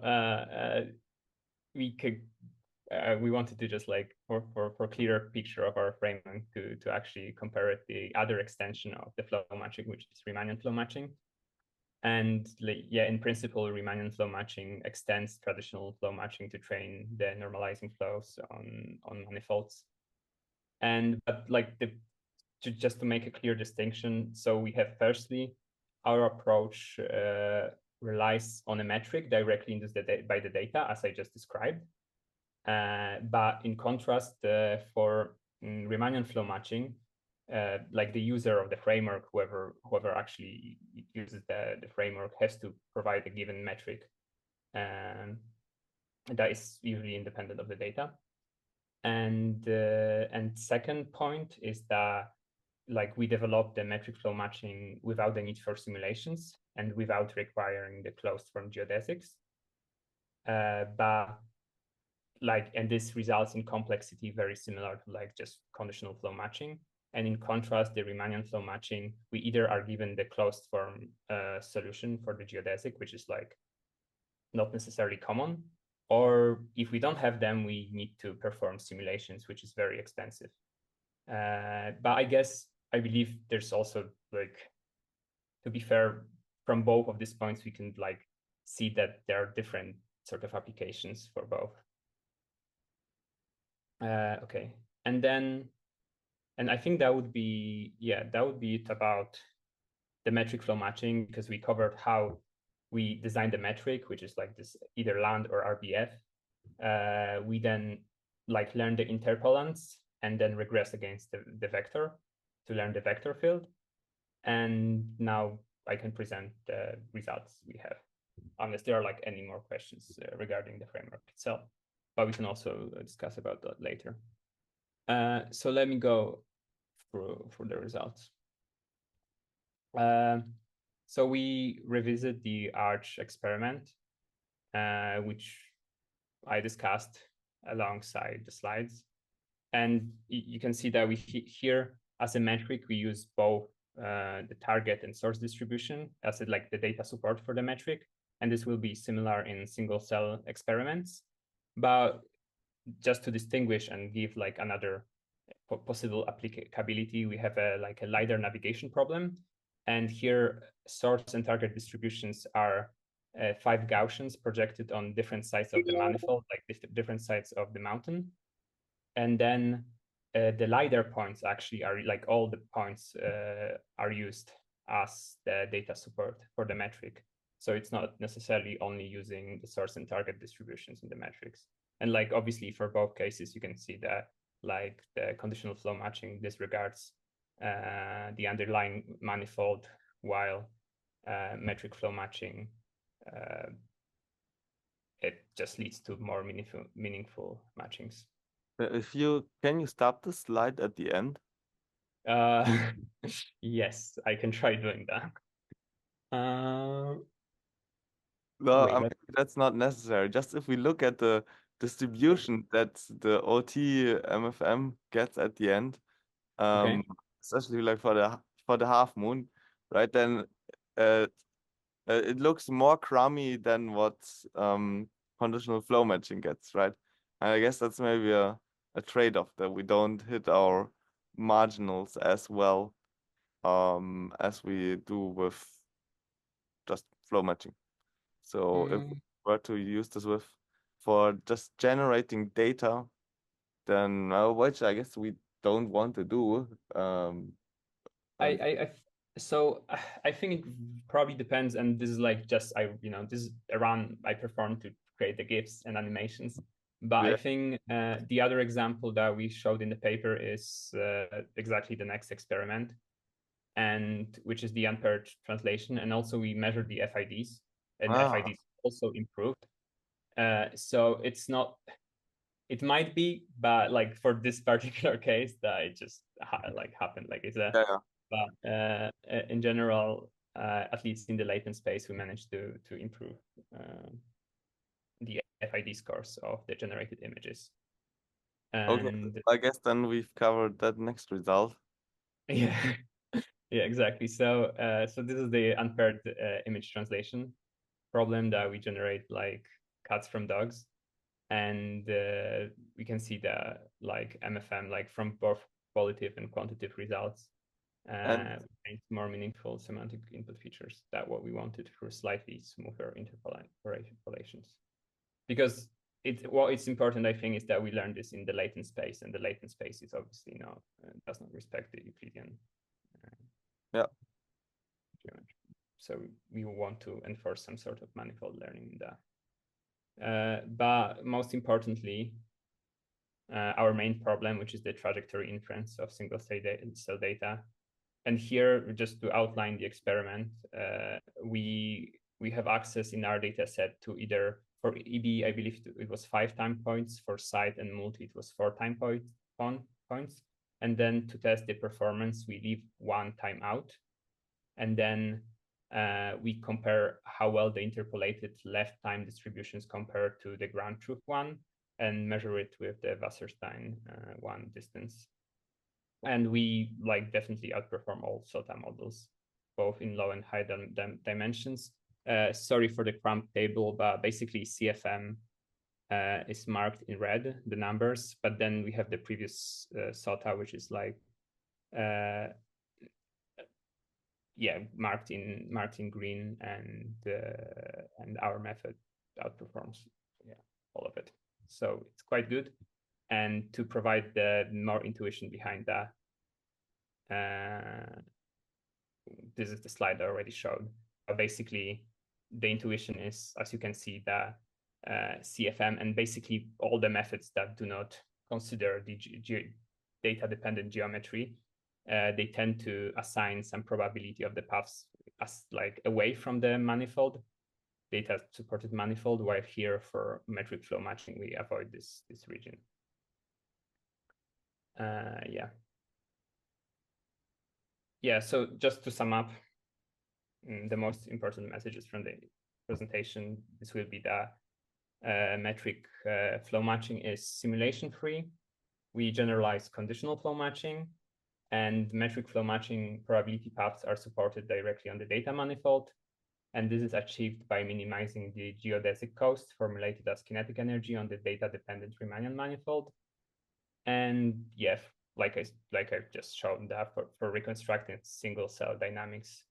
we wanted to just for clearer picture of our framework to actually compare it the other extension of the flow matching, which is Riemannian flow matching. And in principle, Riemannian flow matching extends traditional flow matching to train the normalizing flows on manifolds. And just to make a clear distinction, so we have firstly our approach relies on a metric directly induced by the data, as I just described. But in contrast, for Riemannian flow matching, the user of the framework, whoever actually uses the framework, has to provide a given metric, and that is usually independent of the data. And second point is that we developed the metric flow matching without the need for simulations and without requiring the closed form geodesics. But and this results in complexity very similar to just conditional flow matching. And in contrast, the Riemannian flow matching, we either are given the closed form solution for the geodesic, which is not necessarily common, or if we don't have them, we need to perform simulations, which is very expensive. But I believe there's also to be fair, from both of these points, we can see that there are different sort of applications for both. Okay, and I think that would be it about the metric flow matching, because we covered how we designed the metric, which is this either land or RBF. We then learn the interpolants and then regress against the vector to learn the vector field. And now I can present the results we have, unless there are any more questions regarding the framework itself. But we can also discuss about that later. So let me go through the results. So we revisit the arch experiment, which I discussed alongside the slides. And you can see that we here, as a metric, we use both the target and source distribution as the data support for the metric. And this will be similar in single cell experiments. But just to distinguish and give another possible applicability, we have a LiDAR navigation problem. And here, source and target distributions are 5 Gaussians projected on different sides of the manifold, like different sides of the mountain. And then the LiDAR points actually are like all the points are used as the data support for the metric. So it's not necessarily only using the source and target distributions in the metrics. And like obviously for both cases, you can see that like the conditional flow matching disregards the underlying manifold, while metric flow matching it just leads to more meaningful matchings. Can you stop the slide at the end? Yes, I can try doing that. No, Wait, I mean, that's not necessary. Just if we look at the distribution that the OT MFM gets at the end, okay. especially like for the half moon, right? Then it looks more crummy than what conditional flow matching gets, right? And I guess that's maybe a trade-off, that we don't hit our marginals as well as we do with just flow matching. So if we were to use this for just generating data, then which I guess we don't want to do. So I think it probably depends, and this is like just this is a run I performed to create the GIFs and animations. But Yeah. I think the other example that we showed in the paper is exactly the next experiment, and which is the unpaired translation, and also we measured the FIDs, and FIDs also improved. So it's not. It might be, but like for this particular case, that it just happened. Like it's a. Yeah. But in general, at least in the latent space, we managed to improve the FID scores of the generated images. And okay, I guess then we've covered that next result. Yeah, yeah, exactly. So so this is the unpaired image translation problem that we generate like cats from dogs, and we can see the like MFM like from both qualitative and quantitative results. And more meaningful semantic input features. That what we wanted for slightly smoother interpolations. Because it's important, I think, is that we learn this in the latent space, and the latent space is obviously not does not respect the Euclidean. Geometry. So we want to enforce some sort of manifold learning in that. But most importantly, our main problem, which is the trajectory inference of single cell data. And here, just to outline the experiment, we have access in our data set to either, for EB, I believe it was 5 time points, for site and multi, it was 4 time points. And then to test the performance, we leave 1 time out. And then we compare how well the interpolated left time distributions compare to the ground truth one, and measure it with the Wasserstein one distance. And we like definitely outperform all SOTA models, both in low and high dimensions. Sorry for the crumb table, but basically CFM is marked in red, the numbers, but then we have the previous SOTA, which is like marked in green, and our method outperforms all of it. So it's quite good. And to provide the more intuition behind that, this is the slide I already showed. But basically, the intuition is, as you can see, the CFM and basically all the methods that do not consider the data-dependent geometry, they tend to assign some probability of the paths as like away from the manifold, data-supported manifold, while here for metric flow matching, we avoid this region. So just to sum up, the most important messages from the presentation, this will be that metric flow matching is simulation free. We generalize conditional flow matching, and metric flow matching probability paths are supported directly on the data manifold. And this is achieved by minimizing the geodesic cost formulated as kinetic energy on the data-dependent Riemannian manifold. And like I've just shown, that for reconstructing single cell dynamics,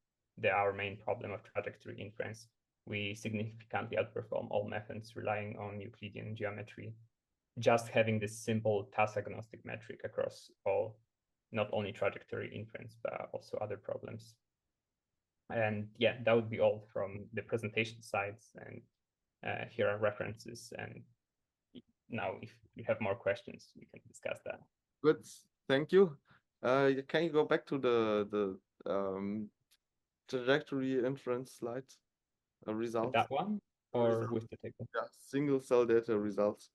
our main problem of trajectory inference, we significantly outperform all methods relying on Euclidean geometry, just having this simple task-agnostic metric across all, not only trajectory inference, but also other problems. And yeah, that would be all from the presentation sides. And here are references. And now, if you have more questions, we can discuss that. Good, thank you. Can you go back to the trajectory inference slide results? That one, or with the table? Yeah, single cell data results.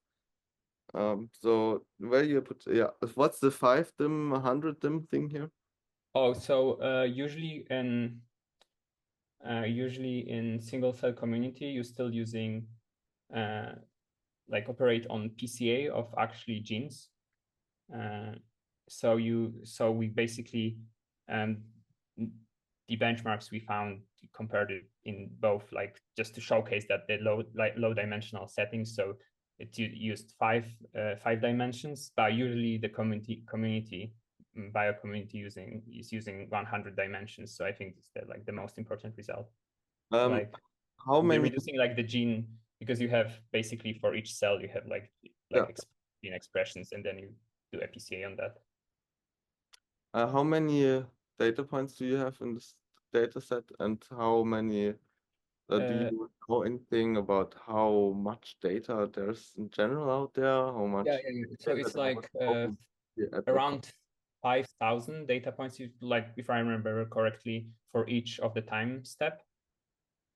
So where you put, yeah, what's the 5 dim, 100 dim thing here? Oh, so usually in single cell community, you're still using like operate on PCA of actually genes. So we basically the benchmarks we found compared it in both, like just to showcase that the low dimensional settings. So it used five dimensions, but usually the community bio community is using 100 dimensions. So I think it's the most important result. Like how many reducing like the gene, because you have basically for each cell you have gene expressions, and then you do a PCA on that. How many data points do you have in this data set, and how many do you know anything about how much data there's in general out there? How much? Yeah. So it's like around 5,000 data points, if I remember correctly, for each of the time step.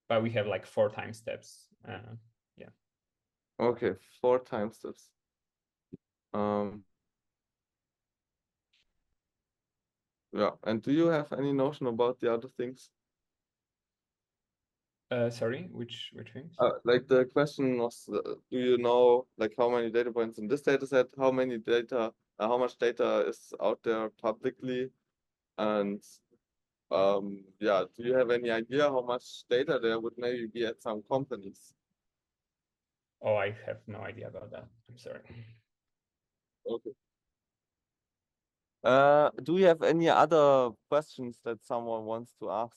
But we have like 4 time steps. Yeah. Okay, 4 time steps. Yeah, and do you have any notion about the other things? Sorry, which things? Like the question was, do you know like how many data points in this data set? How many data? How much data is out there publicly? And yeah, do you have any idea how much data there would maybe be at some companies? Oh, I have no idea about that. I'm sorry. Okay. Do you have any other questions that someone wants to ask?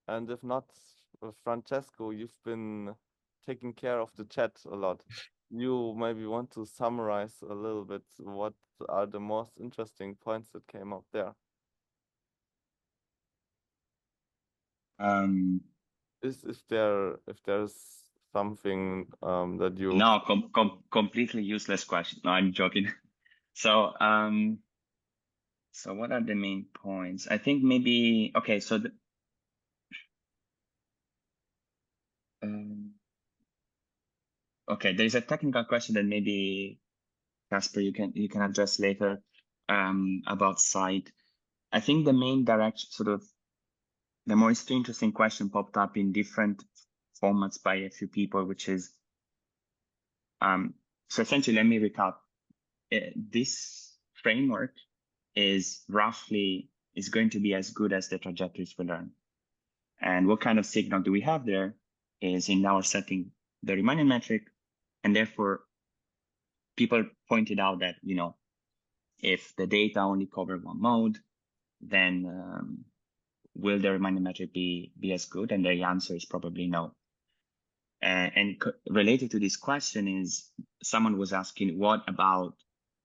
And if not, Francesco, you've been taking care of the chat a lot. You maybe want to summarize a little bit what are the most interesting points that came up there. If there's something that you No, completely useless question. No, I'm joking. So so what are the main points? I think maybe okay. So okay, there's a technical question that maybe Kacper you can address later about site. I think the main direction, sort of the most interesting question popped up in different formats by a few people, which is so essentially, let me recap. This framework is going to be as good as the trajectories we learn. And what kind of signal do we have there is in our setting the Riemannian metric, and therefore people pointed out that, you know, if the data only cover one mode, then will the Riemannian metric be as good? And the answer is probably no. And related to this question is someone was asking, what about,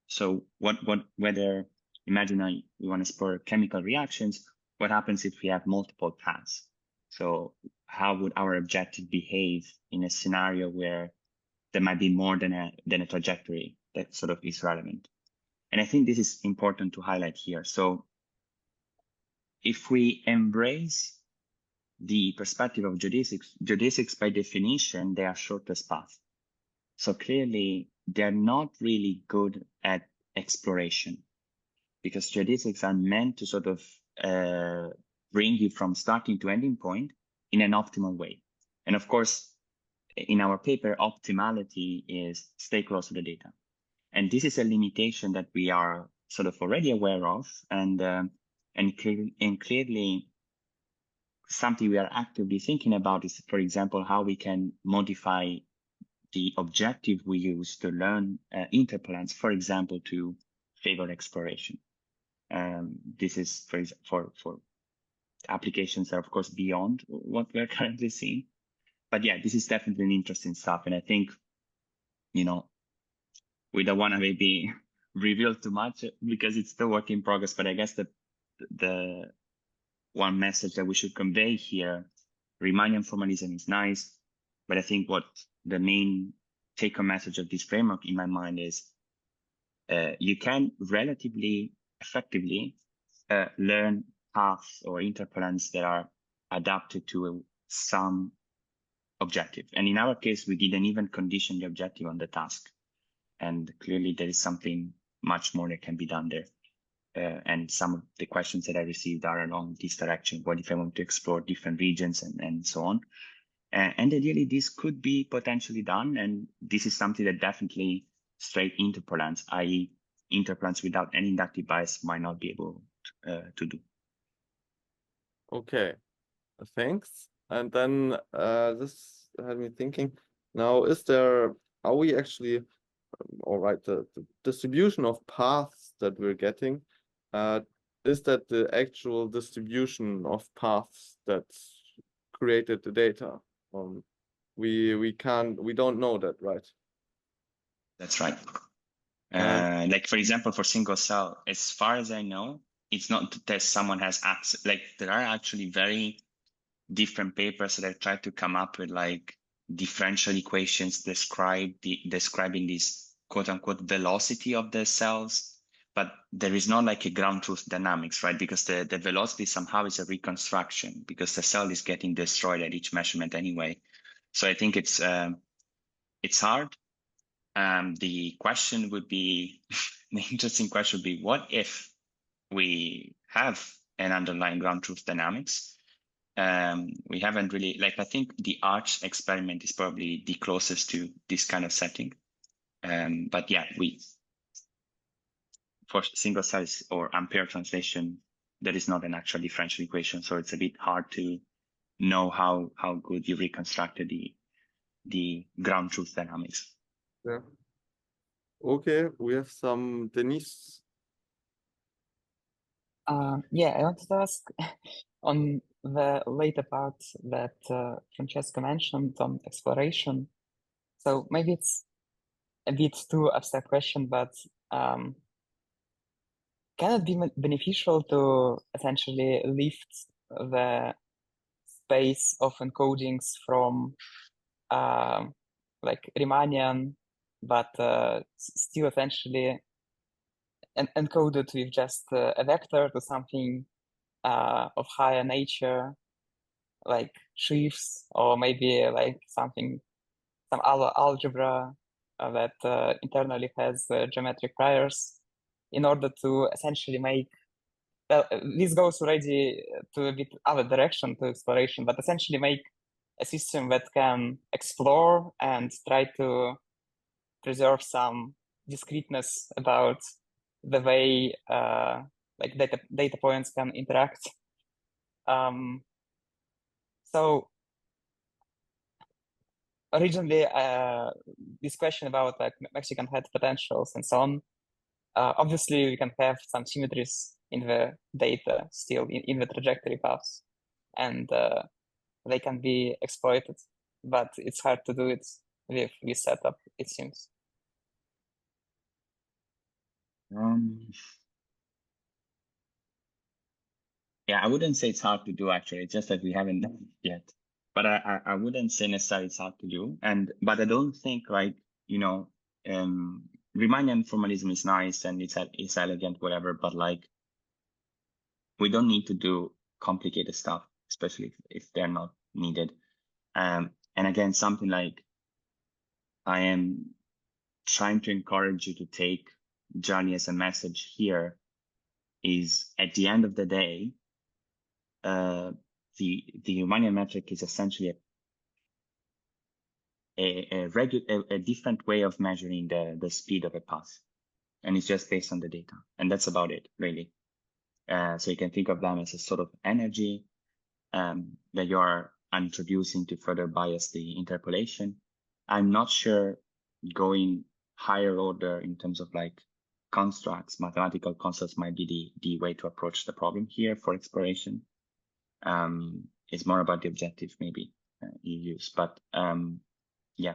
so whether imagine we want to explore chemical reactions, what happens if we have multiple paths? So how would our objective behave in a scenario where there might be more than a trajectory that sort of is relevant? And I think this is important to highlight here. So if we embrace the perspective of geodesics by definition, they are shortest path. So clearly, they're not really good at exploration, because geodesics are meant to sort of bring you from starting to ending point in an optimal way. And of course, in our paper, optimality is stay close to the data. And this is a limitation that we are sort of already aware of, and clearly something we are actively thinking about is, for example, how we can modify the objective we use to learn interpolants, for example, to favor exploration. This is for applications are of course beyond what we're currently seeing. But yeah, this is definitely an interesting stuff. And I think, you know, we don't want to maybe reveal too much because it's still work in progress. But I guess the one message that we should convey here, Riemannian formalism is nice, but I think what the main take-home message of this framework in my mind is you can relatively effectively learn paths or interpolants that are adapted to some objective. And in our case, we didn't even condition the objective on the task. And clearly there is something much more that can be done there. And some of the questions that I received are along this direction. What if I want to explore different regions and so on? And ideally, this could be potentially done. And this is something that definitely straight interpolants, i.e. interpolants without any inductive bias, might not be able to do. Okay, thanks. And then this had me thinking, now are we actually, all right, the distribution of paths that we're getting, is that the actual distribution of paths that created the data? We don't know that, right? That's right. Like for example, for single cell, as far as I know, it's not to test someone has access. Like there are actually very different papers that have tried to come up with like differential equations describing this quote unquote velocity of the cells. But there is not like a ground truth dynamics, right? Because the velocity somehow is a reconstruction because the cell is getting destroyed at each measurement anyway. So I think it's hard. The question would be, the interesting question would be, what if we have an underlying ground truth dynamics? We haven't really, like, I think the ARCH experiment is probably the closest to this kind of setting. But yeah, for single size or unpaired translation, there is not an actual differential equation. So it's a bit hard to know how good you reconstructed the ground truth dynamics. Yeah. Okay, we have some Denise. Yeah, I wanted to ask on the later part that Francesco mentioned on exploration. So maybe it's a bit too abstract question, but can it be beneficial to essentially lift the space of encodings from like Riemannian, but still essentially encoded with just a vector to something of higher nature, like sheaves, or maybe like some algebra that internally has geometric priors, in order to essentially make, well, this goes already to a bit other direction to exploration, but essentially make a system that can explore and try to preserve some discreteness about the way like data points can interact. So originally, this question about like Mexican head potentials and so on, obviously we can have some symmetries in the data still in the trajectory paths, and they can be exploited, but it's hard to do it with this setup, it seems. Yeah, I wouldn't say it's hard to do actually. It's just that we haven't done it yet. But I wouldn't say necessarily it's hard to do. But I don't think like, you know, Riemannian formalism is nice and it's elegant, whatever, but like we don't need to do complicated stuff, especially if they're not needed. And again, something like I am trying to encourage you to take Johnny as a message here is at the end of the day, the Riemannian metric is essentially a different way of measuring the speed of a path, and it's just based on the data, and that's about it, really. So you can think of them as a sort of energy that you are introducing to further bias the interpolation. I'm not sure going higher order in terms of like constructs, mathematical constructs might be the way to approach the problem here for exploration. It's more about the objective maybe you use, but yeah,